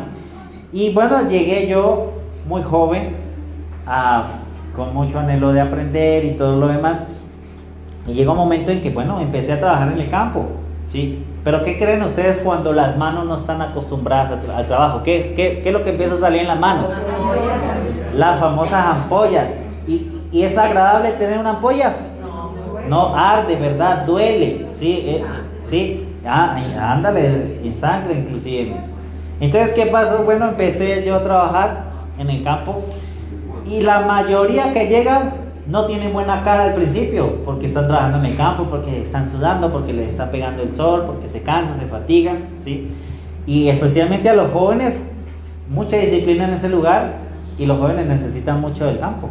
Y bueno, llegué yo muy joven, con mucho anhelo de aprender y todo lo demás, y llegó un momento en que, bueno, empecé a trabajar en el campo, ¿sí? Pero ¿qué creen ustedes cuando las manos no están acostumbradas al trabajo? ¿Qué es lo que empieza a salir en las manos? Las famosas ampollas. ¿Y es agradable tener una ampolla? No, arde, ¿verdad? Duele, ¿sí? ¿Sí? Ándale, en sangre inclusive. Entonces, ¿qué pasó? Bueno, empecé yo a trabajar en el campo y la mayoría que llegan no tienen buena cara al principio porque están trabajando en el campo, porque están sudando, porque les está pegando el sol, porque se cansan, se fatigan, ¿sí? Y especialmente a los jóvenes, mucha disciplina en ese lugar, y los jóvenes necesitan mucho del campo.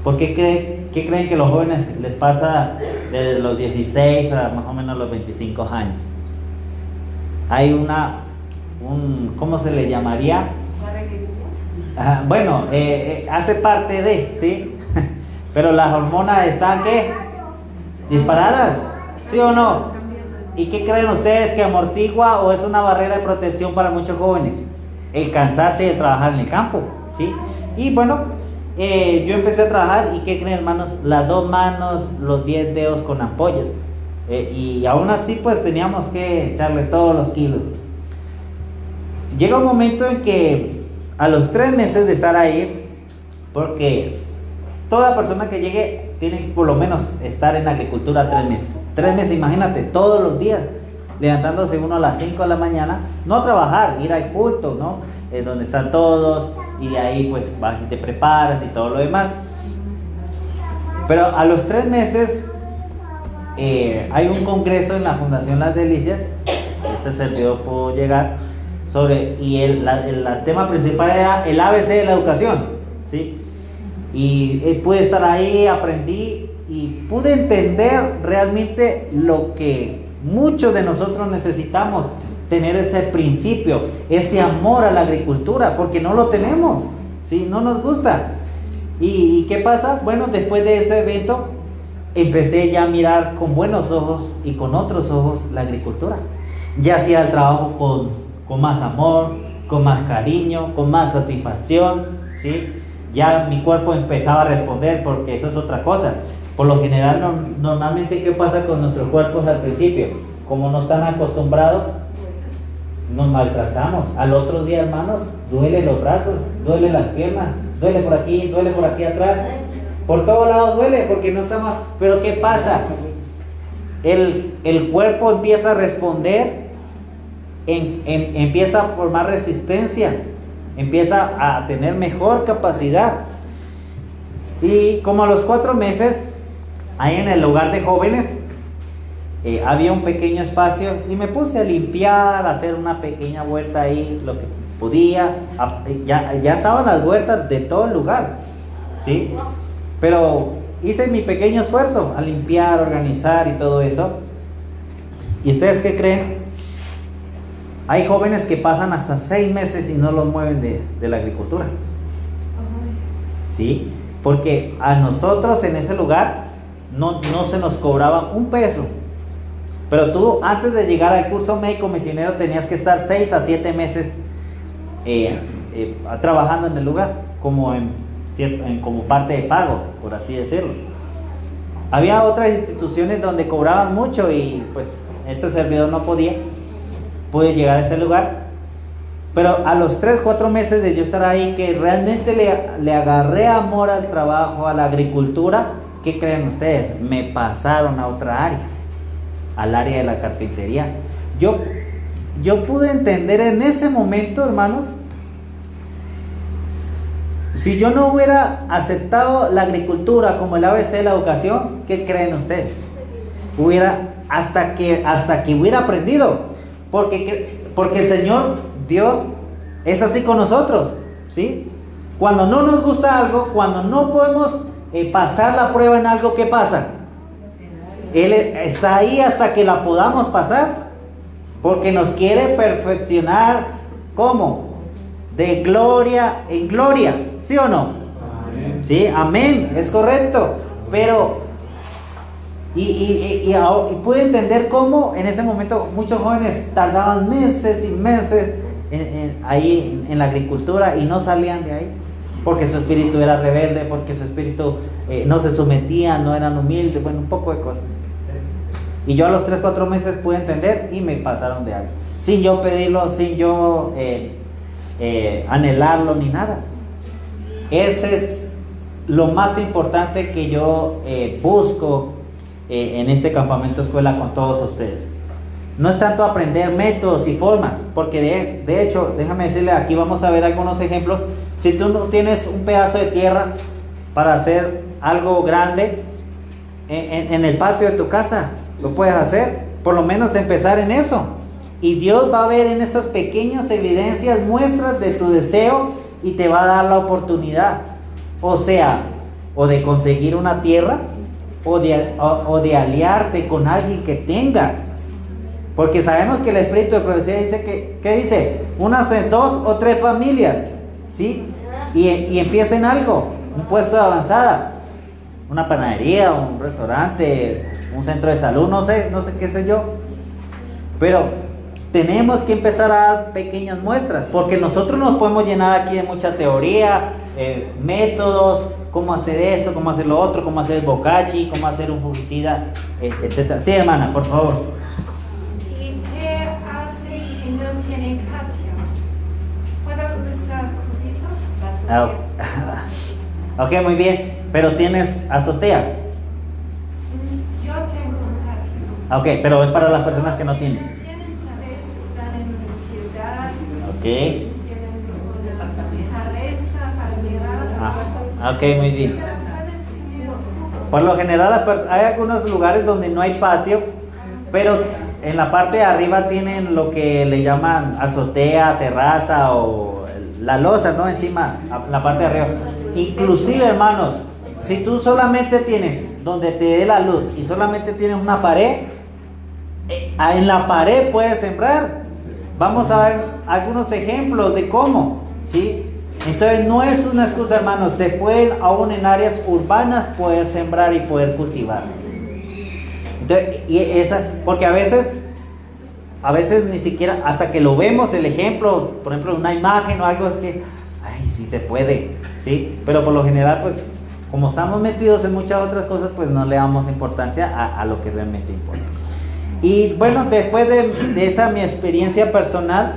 ¿Por qué creen que los jóvenes les pasa desde los 16 a más o menos los 25 años? Hay ¿cómo se le llamaría? Bueno, hace parte de, ¿sí? Pero las hormonas están, ¿qué? Disparadas, ¿sí o no? ¿Y qué creen ustedes que amortigua o es una barrera de protección para muchos jóvenes? El cansarse de trabajar en el campo, ¿sí? Y bueno, yo empecé a trabajar y ¿qué creen, hermanos? Las 2 manos, los 10 dedos con ampollas. Y aún así pues teníamos que echarle todos los kilos. Llega un momento en que a los 3 meses de estar ahí, porque toda persona que llegue tiene que por lo menos estar en agricultura 3 meses. 3 meses, imagínate, todos los días, levantándose uno a las 5 de la mañana, no a trabajar, ir al culto, ¿no? Donde están todos, y de ahí pues vas y te preparas y todo lo demás. Pero a los 3 meses hay un congreso en la Fundación Las Delicias, este servidor pudo llegar, y el tema principal era el ABC de la educación, ¿sí? Y pude estar ahí, aprendí y pude entender realmente lo que muchos de nosotros necesitamos, tener ese principio, ese amor a la agricultura, porque no lo tenemos, ¿sí? No nos gusta. ¿Y qué pasa? Bueno, después de ese evento empecé ya a mirar con buenos ojos y con otros ojos la agricultura. Ya hacía el trabajo con más amor, con más cariño, con más satisfacción, ¿sí? Ya mi cuerpo empezaba a responder, porque eso es otra cosa. Por lo general, normalmente, ¿qué pasa con nuestros cuerpos al principio? Como no están acostumbrados, nos maltratamos. Al otro día, hermanos, duele los brazos, duele las piernas, duele por aquí atrás. Por todos lados duele, porque no estamos... Pero ¿qué pasa? El cuerpo empieza a responder, empieza a formar resistencia, empieza a tener mejor capacidad. Y como a los 4 meses, ahí en el hogar de jóvenes, había un pequeño espacio y me puse a limpiar, a hacer una pequeña huerta ahí, lo que podía. Ya estaban las huertas de todo el lugar, ¿sí? Pero hice mi pequeño esfuerzo a limpiar, organizar y todo eso. ¿Y ustedes qué creen? Hay jóvenes que pasan hasta 6 meses y no los mueven de la agricultura. ¿sí? Porque a nosotros en ese lugar no se nos cobraba un peso. Pero tú, antes de llegar al curso médico misionero, tenías que estar 6 a 7 meses trabajando en el lugar, como como parte de pago, por así decirlo. Había otras instituciones donde cobraban mucho y pues este servidor no pude llegar a ese lugar. Pero a los 3-4 meses de yo estar ahí, que realmente le agarré amor al trabajo, a la agricultura, ¿qué creen ustedes? Me pasaron a otra área, al área de la carpintería. Yo pude entender en ese momento, hermanos, si yo no hubiera aceptado la agricultura como el ABC de la educación, ¿qué creen ustedes? Hasta que hubiera aprendido, porque el Señor Dios es así con nosotros, ¿sí? Cuando no nos gusta algo, cuando no podemos pasar la prueba en algo, ¿qué pasa? Él está ahí hasta que la podamos pasar, porque nos quiere perfeccionar. ¿Cómo? De gloria en gloria, ¿sí o no? Amén. Sí, amén, es correcto. Pero y pude entender cómo en ese momento muchos jóvenes tardaban meses y meses ahí en la agricultura y no salían de ahí, porque su espíritu era rebelde, porque su espíritu no se sometía, no eran humildes, bueno, un poco de cosas. Y yo a los 3-4 meses pude entender y me pasaron de ahí, sin yo pedirlo, sin yo anhelarlo ni nada. Ese es lo más importante que yo busco en este campamento escuela con todos ustedes. No es tanto aprender métodos y formas, porque de hecho, déjame decirle, aquí vamos a ver algunos ejemplos. Si tú no tienes un pedazo de tierra para hacer algo grande en el patio de tu casa, lo puedes hacer, por lo menos empezar en eso. Y Dios va a ver en esas pequeñas evidencias, muestras de tu deseo, y te va a dar la oportunidad, o sea, o de conseguir una tierra, o de aliarte con alguien que tenga. Porque sabemos que el espíritu de profecía dice ¿qué dice? Unas 2 o 3 familias, ¿sí? Y empiecen algo, un puesto de avanzada, una panadería, un restaurante, un centro de salud, no sé qué sé yo. Pero tenemos que empezar a dar pequeñas muestras, porque nosotros nos podemos llenar aquí de mucha teoría, métodos, cómo hacer esto, cómo hacer lo otro, cómo hacer el bocachi, cómo hacer un fungicida, etc. Sí, hermana, por favor. Ok, muy bien, pero ¿tienes azotea? Yo tengo un patio. Ok, pero es para las personas que no tienen. Tienen chaves, están en una ciudad. Ok. Tienen una terraza para mirar. Ok, muy bien. Por lo general hay algunos lugares donde no hay patio, pero en la parte de arriba tienen lo que le llaman azotea, terraza o la losa, ¿no? Encima, la parte de arriba. Inclusive, hermanos, si tú solamente tienes donde te dé la luz y solamente tienes una pared, en la pared puedes sembrar. Vamos a ver algunos ejemplos de cómo, ¿sí? Entonces no es una excusa, hermanos. Se pueden, aún en áreas urbanas, poder sembrar y poder cultivar. Entonces, porque a veces ni siquiera, hasta que lo vemos, el ejemplo, por ejemplo, una imagen o algo, es que, ay, sí se puede, ¿sí? Pero por lo general, pues, como estamos metidos en muchas otras cosas, pues no le damos importancia a lo que realmente importa. Y bueno, después de esa mi experiencia personal,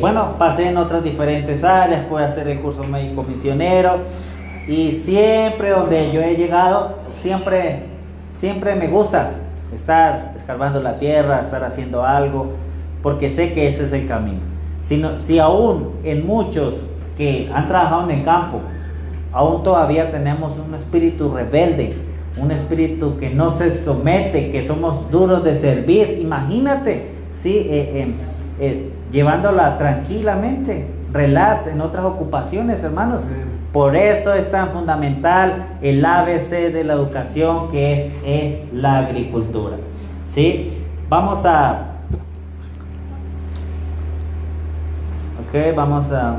bueno, pasé en otras diferentes áreas, pude hacer el curso médico misionero, y siempre donde yo he llegado, siempre me gusta estar escarbando la tierra, estar haciendo algo, porque sé que ese es el camino. Si aún en muchos que han trabajado en el campo, aún todavía tenemos un espíritu rebelde, un espíritu que no se somete, que somos duros de servir, imagínate, ¿sí? Llevándola tranquilamente, relax en otras ocupaciones, hermanos. Por eso es tan fundamental el ABC de la educación, que es la agricultura, ¿sí? Vamos a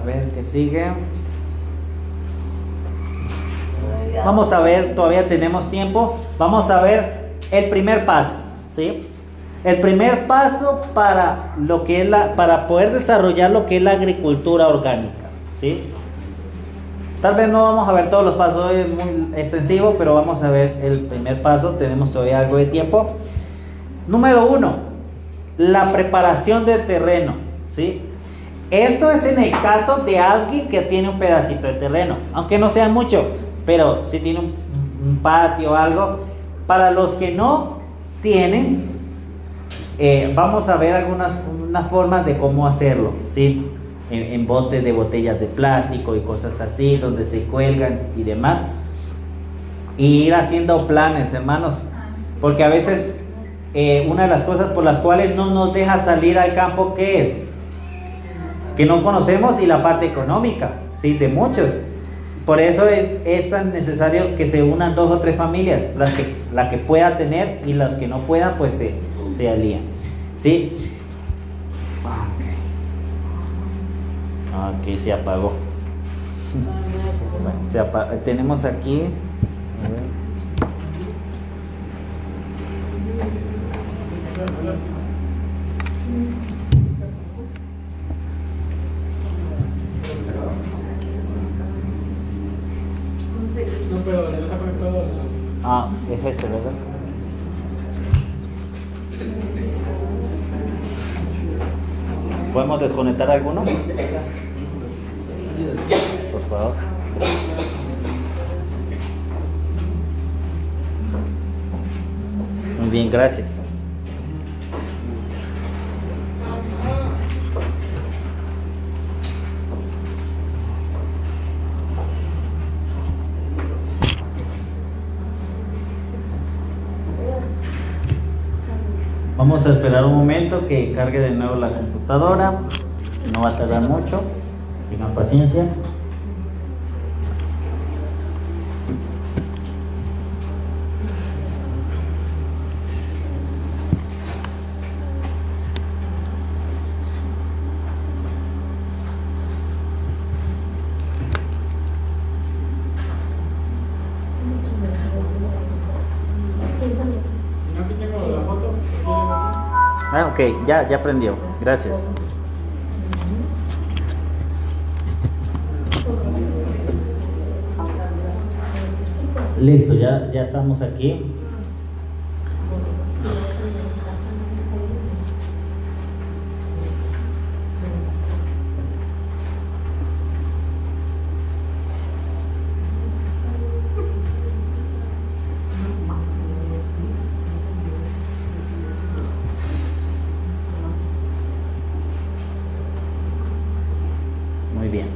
ver qué sigue. vamos a ver, todavía tenemos tiempo, vamos a ver el primer paso, ¿sí? El primer paso para lo que es para poder desarrollar lo que es la agricultura orgánica, ¿sí? Tal vez no vamos a ver todos los pasos, es muy extensivo, pero vamos a ver el primer paso, tenemos todavía algo de tiempo. Número 1, la preparación del terreno, ¿sí? Esto es en el caso de alguien que tiene un pedacito de terreno, aunque no sea mucho, pero si tiene un patio o algo. Para los que no tienen, vamos a ver unas formas de cómo hacerlo, ¿sí? En botes de botellas de plástico y cosas así, donde se cuelgan y demás. Y ir haciendo planes, hermanos, porque a veces una de las cosas por las cuales no nos deja salir al campo, ¿qué es? Que no conocemos, y la parte económica, ¿sí? De muchos. Por eso es tan necesario que se unan 2 o 3 familias, la que pueda tener, y las que no puedan pues se alían, ¿sí? Ok, se apagó. Tenemos aquí, a ver. No, pero ya está conectado. Es este, ¿verdad? ¿Podemos desconectar alguno? Por favor. Muy bien, gracias. Vamos a esperar un momento que cargue de nuevo la computadora. No va a tardar mucho. Tengan paciencia. Ok, ya prendió. Gracias. Listo, ya estamos aquí. Muy bien.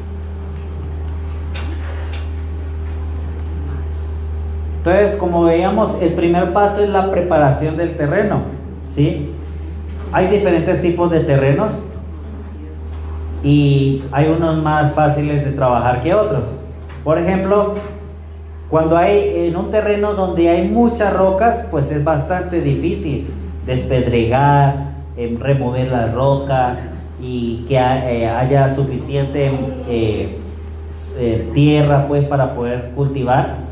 Entonces, como veíamos, el primer paso es la preparación del terreno, ¿sí? Hay diferentes tipos de terrenos y hay unos más fáciles de trabajar que otros. Por ejemplo, cuando hay en un terreno donde hay muchas rocas, pues es bastante difícil despedregar, remover las rocas y que haya suficiente tierra pues para poder cultivar.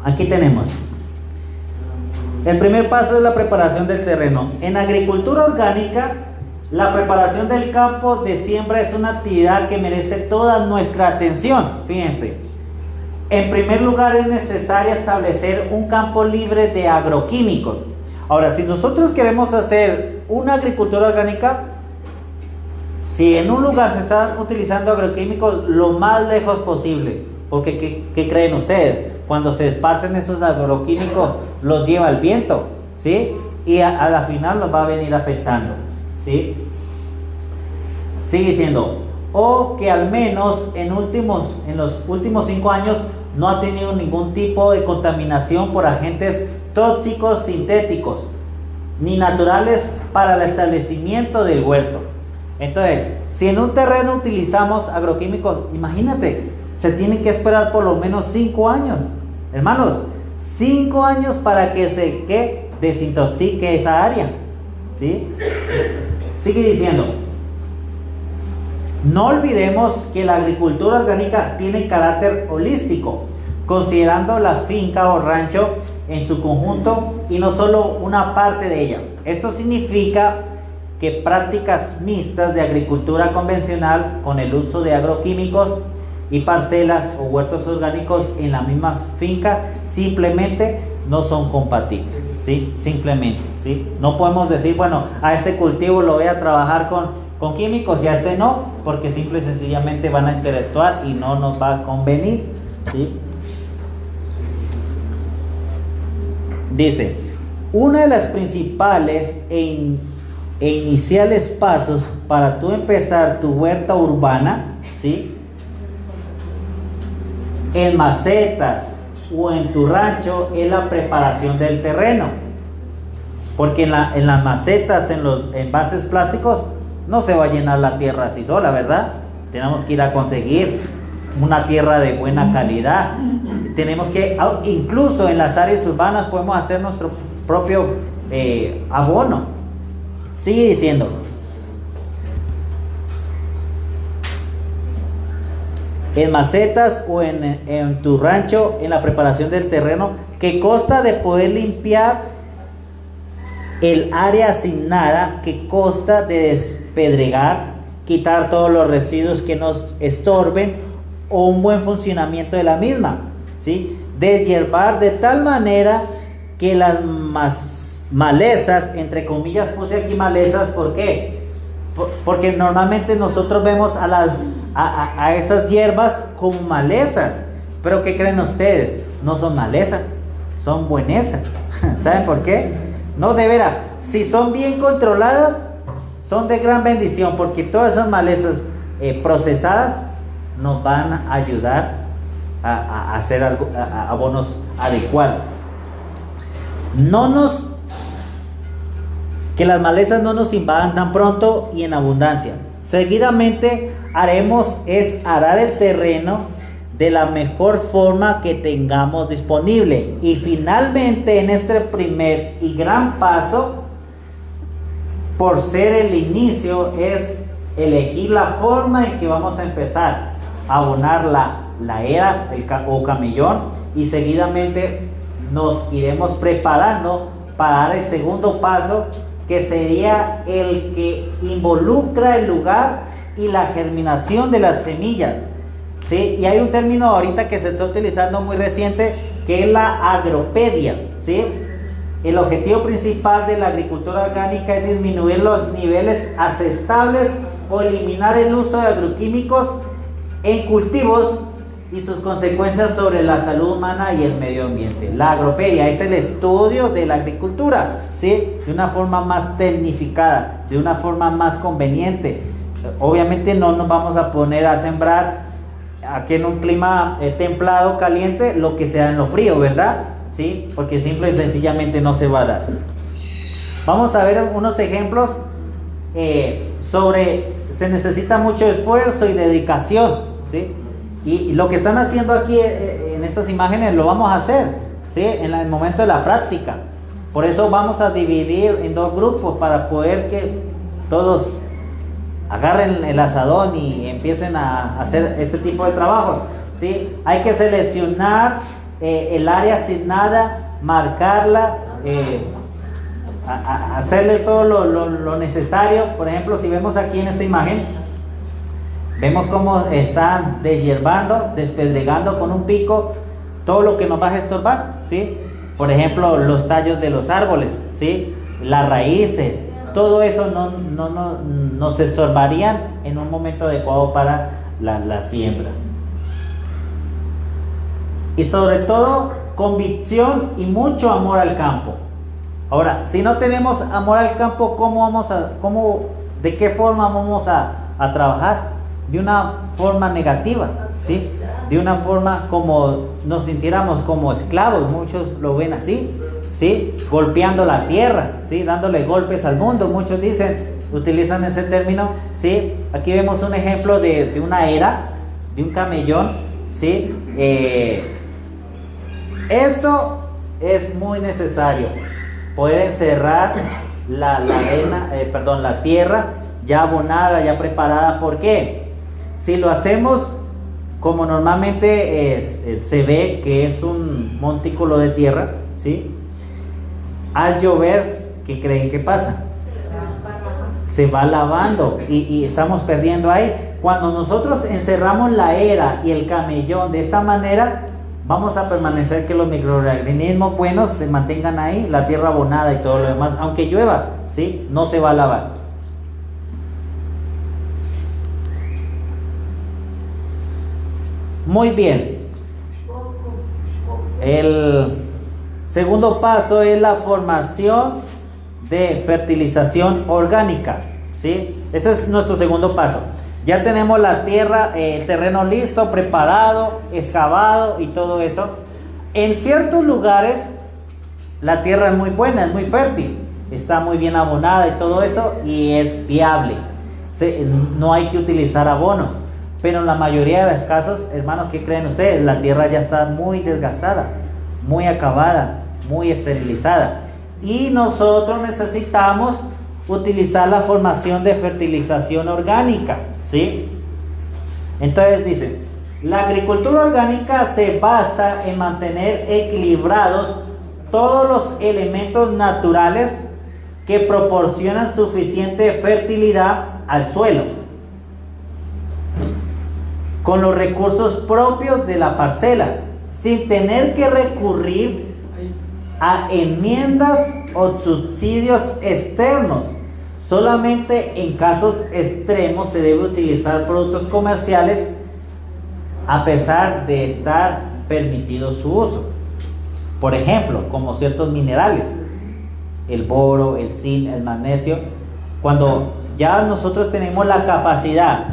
Aquí tenemos. El primer paso es la preparación del terreno. En agricultura orgánica, la preparación del campo de siembra es una actividad que merece toda nuestra atención. Fíjense. En primer lugar, es necesario establecer un campo libre de agroquímicos. Ahora, si nosotros queremos hacer una agricultura orgánica, si en un lugar se están utilizando agroquímicos, lo más lejos posible. Porque, ¿qué creen ustedes? Cuando se esparcen esos agroquímicos, los lleva el viento, ¿sí? Y a la final los va a venir afectando, ¿sí? Sigue diciendo, o que al menos en los últimos 5 años no ha tenido ningún tipo de contaminación por agentes tóxicos sintéticos ni naturales para el establecimiento del huerto. Entonces, si en un terreno utilizamos agroquímicos, imagínate, se tienen que esperar por lo menos 5 años, hermanos, 5 años para que se desintoxique esa área, ¿sí? Sigue diciendo, no olvidemos que la agricultura orgánica tiene carácter holístico, considerando la finca o rancho en su conjunto y no solo una parte de ella. Esto significa que prácticas mixtas de agricultura convencional con el uso de agroquímicos y parcelas o huertos orgánicos en la misma finca simplemente no son compatibles, ¿sí? Simplemente, ¿sí? No podemos decir, bueno, a este cultivo lo voy a trabajar con químicos y a este no, porque simple y sencillamente van a interactuar y no nos va a convenir, ¿sí? Dice, una de las principales e iniciales pasos para tú empezar tu huerta urbana, ¿sí? En macetas o en tu rancho es la preparación del terreno, porque en las macetas, en los envases plásticos, no se va a llenar la tierra así sola, ¿verdad? Tenemos que ir a conseguir una tierra de buena calidad. Tenemos que, incluso en las áreas urbanas, podemos hacer nuestro propio abono. Sigue diciendo. En macetas o en tu rancho, en la preparación del terreno, que consta de poder limpiar el área asignada, que consta de despedregar, quitar todos los residuos que nos estorben o un buen funcionamiento de la misma, ¿sí? Deshiervar de tal manera que las malezas, entre comillas puse aquí malezas, ¿por qué? Porque normalmente nosotros vemos a esas hierbas como malezas, pero ¿qué creen ustedes? No son malezas, son buenesas. ¿Saben por qué? No, de veras, si son bien controladas, son de gran bendición, porque todas esas malezas procesadas nos van a ayudar a hacer abonos adecuados. Que las malezas no nos invadan tan pronto y en abundancia. Seguidamente arar el terreno de la mejor forma que tengamos disponible. Y finalmente, en este primer y gran paso, por ser el inicio, es elegir la forma en que vamos a empezar a abonar la era o camellón, y seguidamente nos iremos preparando para dar el segundo paso, que sería el que involucra el lugar y la germinación de las semillas, ¿sí? Y hay un término ahorita que se está utilizando muy reciente, que es la agropedia, ¿sí? El objetivo principal de la agricultura orgánica es disminuir los niveles aceptables o eliminar el uso de agroquímicos en cultivos y sus consecuencias sobre la salud humana y el medio ambiente. La agropedia es el estudio de la agricultura, ¿sí? De una forma más tecnificada, de una forma más conveniente. Obviamente no nos vamos a poner a sembrar aquí en un clima templado, caliente, lo que sea en lo frío, ¿verdad? ¿Sí? Porque simple y sencillamente no se va a dar. Vamos a ver unos ejemplos se necesita mucho esfuerzo y dedicación, ¿sí? Y lo que están haciendo aquí en estas imágenes lo vamos a hacer, ¿sí? En el momento de la práctica. Por eso vamos a dividir en dos grupos para poder que todos agarren el asadón y empiecen a hacer este tipo de trabajos, ¿sí? Hay que seleccionar el área asignada, marcarla, hacerle todo lo necesario. Por ejemplo, si vemos aquí en esta imagen, vemos cómo están deshiervando, despedregando con un pico todo lo que nos va a estorbar, ¿sí? Por ejemplo, los tallos de los árboles, ¿sí? Las raíces, todo eso no nos estorbarían en un momento adecuado para la siembra. Y sobre todo, convicción y mucho amor al campo. Ahora, si no tenemos amor al campo, ¿de qué forma vamos a trabajar? De una forma negativa, ¿sí? De una forma como nos sintiéramos como esclavos, muchos lo ven así, ¿sí? Golpeando la tierra, ¿sí? Dándole golpes al mundo, muchos utilizan ese término, ¿sí? Aquí vemos un ejemplo de una era, de un camellón, ¿sí? Esto es muy necesario, poder encerrar la tierra ya abonada, ya preparada. ¿Por qué? Si lo hacemos como normalmente se ve que es un montículo de tierra, ¿sí? Al llover, ¿qué creen que pasa? Se va lavando y estamos perdiendo ahí. Cuando nosotros encerramos la era y el camellón de esta manera, vamos a permanecer que los microorganismos buenos se mantengan ahí, la tierra abonada y todo lo demás, aunque llueva, ¿sí? No se va a lavar. Muy bien. El segundo paso es la formación de fertilización orgánica, ¿sí? Ese es nuestro segundo paso. Ya tenemos la tierra, el terreno listo, preparado, excavado y todo eso. En ciertos lugares la tierra es muy buena, es muy fértil, está muy bien abonada y todo eso, y es viable. No hay que utilizar abonos. Pero en la mayoría de los casos, hermanos, ¿qué creen ustedes? La tierra ya está muy desgastada, muy acabada, muy esterilizada. Y nosotros necesitamos utilizar la formación de fertilización orgánica, ¿sí? Entonces dicen, la agricultura orgánica se basa en mantener equilibrados todos los elementos naturales que proporcionan suficiente fertilidad al suelo, con los recursos propios de la parcela, sin tener que recurrir a enmiendas o subsidios externos. Solamente en casos extremos se debe utilizar productos comerciales, a pesar de estar permitido su uso. Por ejemplo, como ciertos minerales, el boro, el zinc, el magnesio. Cuando ya nosotros tenemos la capacidad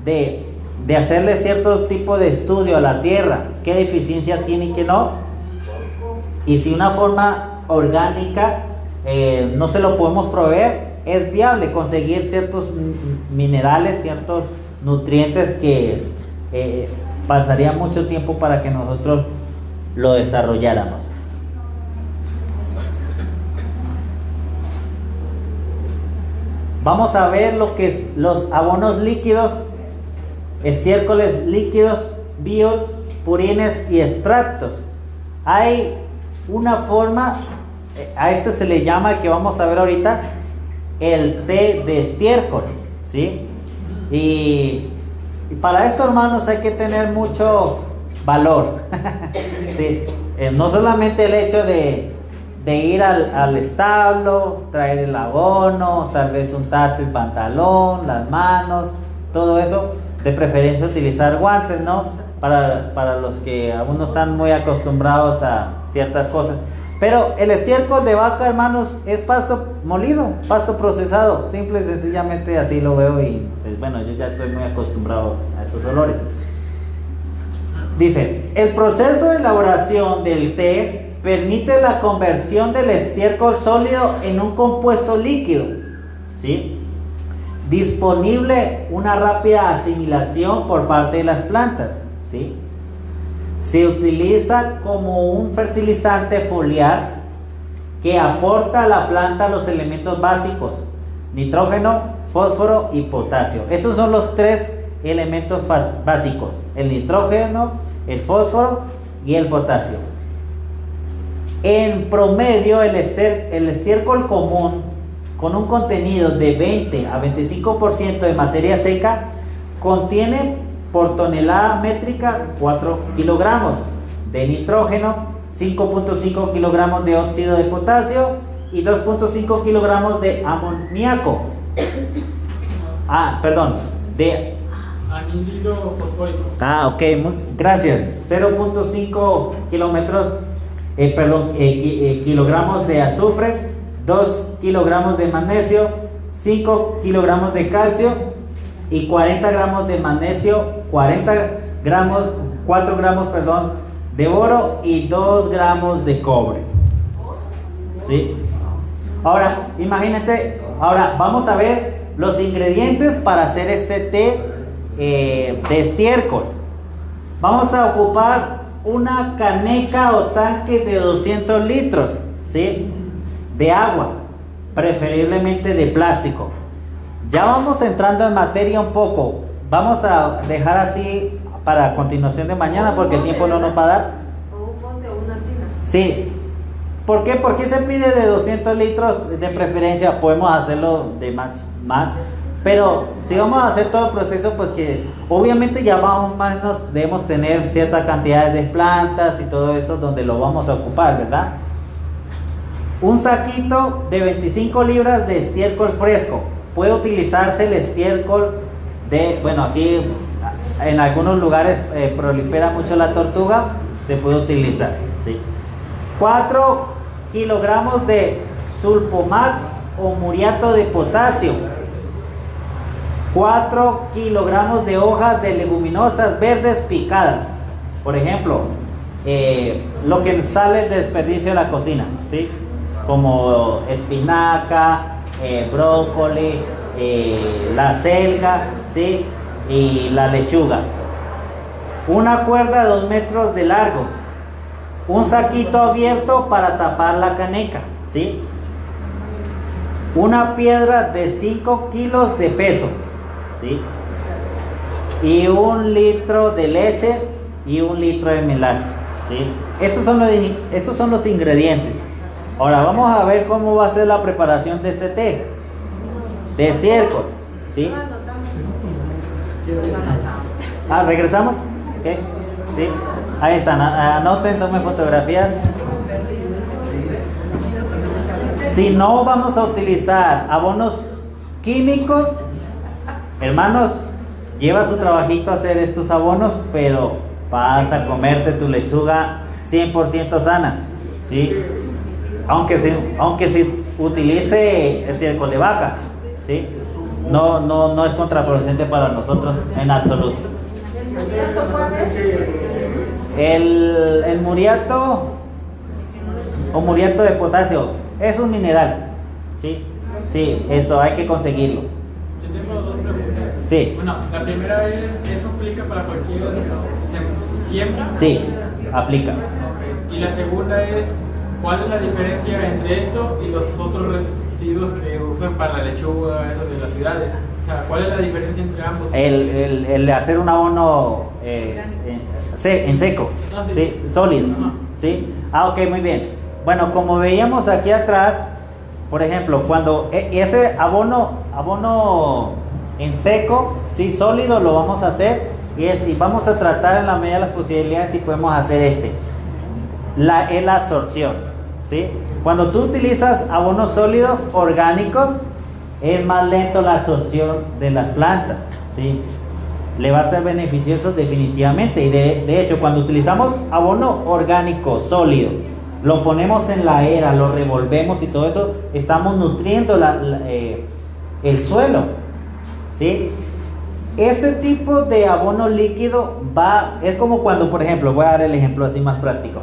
de hacerle cierto tipo de estudio a la tierra, qué deficiencia tiene y qué no, y si una forma orgánica no se lo podemos proveer, es viable conseguir ciertos minerales, ciertos nutrientes que pasaría mucho tiempo para que nosotros lo desarrolláramos. Vamos a ver lo que es los abonos líquidos, estiércoles líquidos, bios, purines y extractos. Hay una forma, a este se le llama, el que vamos a ver ahorita, el té de estiércol, ¿sí? Y para esto, hermanos, hay que tener mucho valor. ¿Sí? No solamente el hecho de ir al establo, traer el abono, tal vez untarse el pantalón, las manos, todo eso. De preferencia utilizar guantes, ¿no? Para los que aún no están muy acostumbrados a ciertas cosas. Pero el estiércol de vaca, hermanos, es pasto molido, pasto procesado. Simple y sencillamente así lo veo y pues, bueno, yo ya estoy muy acostumbrado a esos olores. Dice, el proceso de elaboración del té permite la conversión del estiércol sólido en un compuesto líquido, ¿sí? Disponible una rápida asimilación por parte de las plantas, ¿sí? Se utiliza como un fertilizante foliar que aporta a la planta los elementos básicos: nitrógeno, fósforo y potasio. Esos son los tres elementos básicos: el nitrógeno, el fósforo y el potasio. En promedio, el estiércol común, con un contenido de 20 a 25% de materia seca, contiene por tonelada métrica 4 kilogramos de nitrógeno, 5.5 kilogramos de óxido de potasio y 2.5 kilogramos de amoníaco. De anhídrido fosfórico. Ok, gracias. 0.5 kilogramos de azufre, 2 kilogramos de magnesio, 5 kilogramos de calcio y 40 gramos de magnesio, 4 gramos de boro y 2 gramos de cobre. ¿Sí? Ahora, imagínate, ahora vamos a ver los ingredientes para hacer este té de estiércol. Vamos a ocupar una caneca o tanque de 200 litros, ¿sí? De agua, preferiblemente de plástico. Ya vamos entrando en materia un poco. Vamos a dejar así para continuación de mañana porque el tiempo no nos va a dar. O un bote o una tina. Sí. ¿Por qué? ¿Por qué se pide de 200 litros de preferencia? Podemos hacerlo de más. Pero si vamos a hacer todo el proceso, pues que obviamente ya más o menos debemos tener cierta cantidad de plantas y todo eso donde lo vamos a ocupar, ¿verdad? Un saquito de 25 libras de estiércol fresco. Puede utilizarse el estiércol de, bueno, aquí en algunos lugares prolifera mucho la tortuga, se puede utilizar, ¿sí? 4 kilogramos de sulfomat o muriato de potasio. 4 kilogramos de hojas de leguminosas verdes picadas. Por ejemplo, lo que sale del desperdicio de la cocina, ¿sí? Como espinaca, brócoli, la selga, ¿sí? Y la lechuga. Una cuerda de 2 metros de largo. Un saquito abierto para tapar la caneca, ¿sí? Una piedra de 5 kilos de peso, ¿sí? Y 1 litro de leche y 1 litro de melaza, ¿sí? Estos son los ingredientes. Ahora vamos a ver cómo va a ser la preparación de este té de estiércol, ¿sí? ¿Regresamos? ¿Qué? ¿Sí? Ahí están, anoten, tomen fotografías. Si no vamos a utilizar abonos químicos, hermanos, lleva su trabajito a hacer estos abonos, pero vas a comerte tu lechuga 100% sana, ¿sí? Aunque se utilice estiércol de vaca, ¿sí? No es contraproducente para nosotros en absoluto. El muriato o muriato de potasio es un mineral, ¿sí? Sí, eso hay que conseguirlo. Yo tengo 2 preguntas. Sí. Bueno, la primera es, ¿eso aplica para cualquier siembra? Sí, aplica. Okay. Y la segunda es, ¿cuál es la diferencia entre esto y los otros residuos que usan para la lechuga, eso de las ciudades? O sea, ¿cuál es la diferencia entre ambos? El hacer un abono en seco, ¿sí? Sólido, ¿sí? Ok, muy bien. Bueno, como veíamos aquí atrás, por ejemplo, cuando ese abono en seco, sí, sólido, lo vamos a hacer y vamos a tratar en la medida de las posibilidades si podemos hacer es la absorción, ¿sí? Cuando tú utilizas abonos sólidos orgánicos, es más lento la absorción de las plantas, ¿sí? Le va a ser beneficioso definitivamente. Y de hecho, cuando utilizamos abono orgánico sólido, lo ponemos en la era, lo revolvemos y todo eso, estamos nutriendo el suelo, ¿sí? Este tipo de abono líquido es como cuando, por ejemplo, voy a dar el ejemplo así más práctico.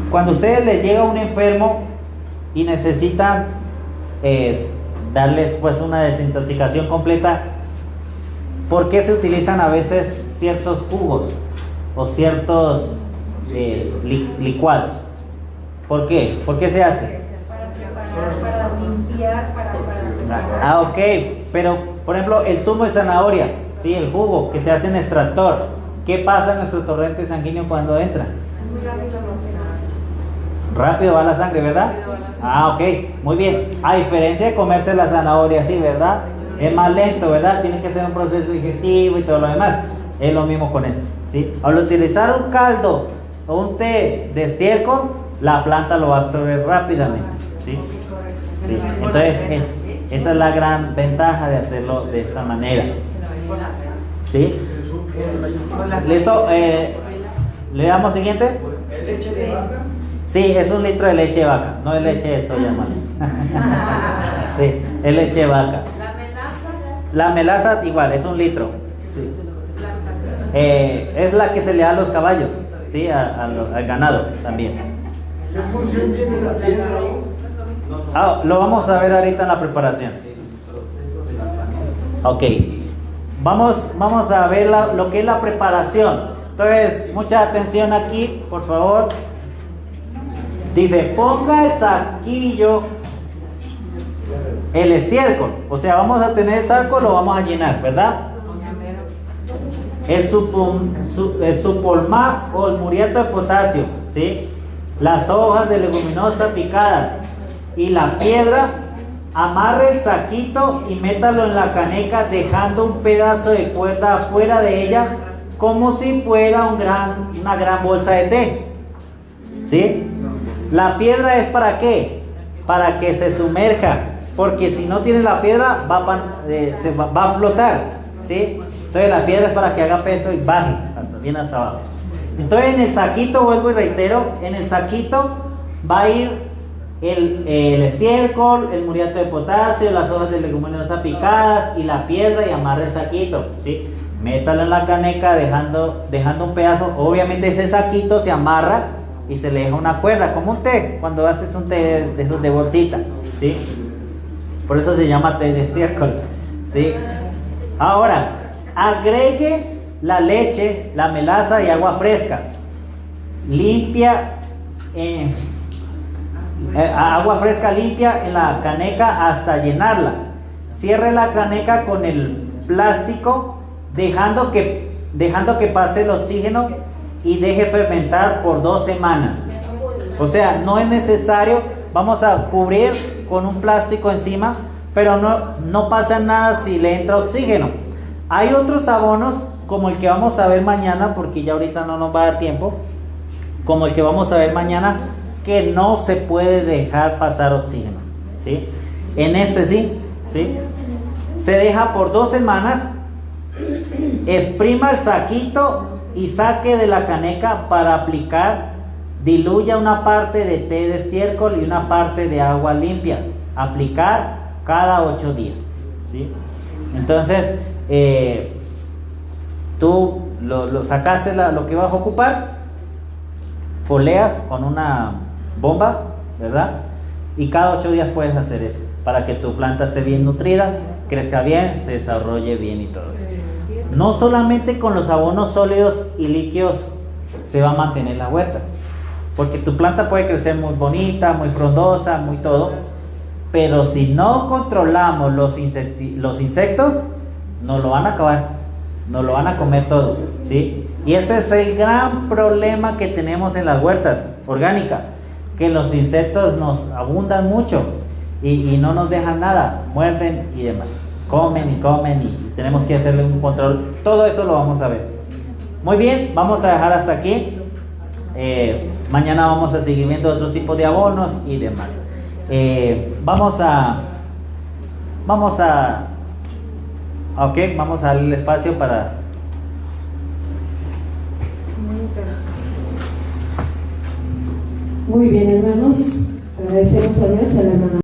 Cuando a ustedes les llega un enfermo y necesitan darles pues una desintoxicación completa, ¿por qué se utilizan a veces ciertos jugos o ciertos licuados? ¿Por qué? ¿Por qué se hace? Para limpiar, para ok, pero por ejemplo el zumo de zanahoria, ¿sí? El jugo que se hace en extractor, ¿qué pasa en nuestro torrente sanguíneo cuando entra? Rápido va la sangre, ¿verdad? Ok, muy bien. A diferencia de comerse la zanahoria así, ¿verdad? Es más lento, ¿verdad? Tiene que ser un proceso digestivo y todo lo demás. Es lo mismo con esto, ¿sí? Al utilizar un caldo o un té de estiércol, la planta lo va a absorber rápidamente, ¿sí? Sí. Entonces, esa es la gran ventaja de hacerlo de esta manera, ¿sí? ¿Listo? ¿Le damos siguiente? Sí, es 1 litro de leche de vaca, no es leche de soya, mano. Sí, es leche de vaca. La melaza igual, es 1 litro. Sí. Es la que se le da a los caballos, ¿sí? Al ganado también. ¿Qué función tiene la piedra? Lo vamos a ver ahorita en la preparación. Ok, vamos a ver lo que es la preparación. Entonces, mucha atención aquí, por favor. Dice, ponga el saquillo, el estiércol. O sea, vamos a tener el saco, lo vamos a llenar, ¿verdad? el supolmá o el muriato de potasio, ¿sí? Las hojas de leguminosa picadas y la piedra, amarre el saquito y métalo en la caneca dejando un pedazo de cuerda afuera de ella como si fuera una gran bolsa de té, ¿sí? La piedra es ¿para qué? Para que se sumerja, porque si no tiene la piedra va a flotar, ¿sí? Entonces la piedra es para que haga peso y baje bien hasta abajo. Entonces en el saquito, vuelvo y reitero, en el saquito va a ir el estiércol, el muriato de potasio, las hojas de leguminosa picadas y la piedra, y amarra el saquito, ¿sí? Métalo en la caneca dejando un pedazo. Obviamente ese saquito se amarra y se le deja una cuerda, como un té, cuando haces un té de bolsita, ¿sí? Por eso se llama té de estiércol, ¿sí? Ahora, agregue la leche, la melaza y agua fresca. Limpia, agua fresca limpia en la caneca hasta llenarla. Cierre la caneca con el plástico, dejando que pase el oxígeno y deje fermentar por 2 semanas. O sea, no es necesario, vamos a cubrir con un plástico encima, pero no pasa nada si le entra oxígeno. Hay otros abonos, como el que vamos a ver mañana, porque ya ahorita no nos va a dar tiempo, como el que vamos a ver mañana, que no se puede dejar pasar oxígeno, ¿sí? En ese sí, ¿sí? Se deja por 2 semanas, exprima el saquito y saque de la caneca para aplicar. Diluya una parte de té de estiércol y una parte de agua limpia. Aplicar cada 8 días, ¿sí? Entonces, tú lo sacaste lo que vas a ocupar, foleas con una bomba, ¿verdad? Y cada 8 días puedes hacer eso, para que tu planta esté bien nutrida, crezca bien, se desarrolle bien y todo eso. No solamente con los abonos sólidos y líquidos se va a mantener la huerta, porque tu planta puede crecer muy bonita, muy frondosa, muy todo, pero si no controlamos los insectos, nos lo van a acabar, nos lo van a comer todo, ¿sí? Y ese es el gran problema que tenemos en las huertas orgánicas, que los insectos nos abundan mucho y no nos dejan nada, muerden y demás, comen y tenemos que hacerle un control. Todo eso lo vamos a ver. Muy bien, vamos a dejar hasta aquí. Mañana vamos a seguir viendo otro tipo de abonos y demás. Vamos a darle el espacio para... Muy interesante. Muy bien, hermanos, agradecemos a Dios, a la hermana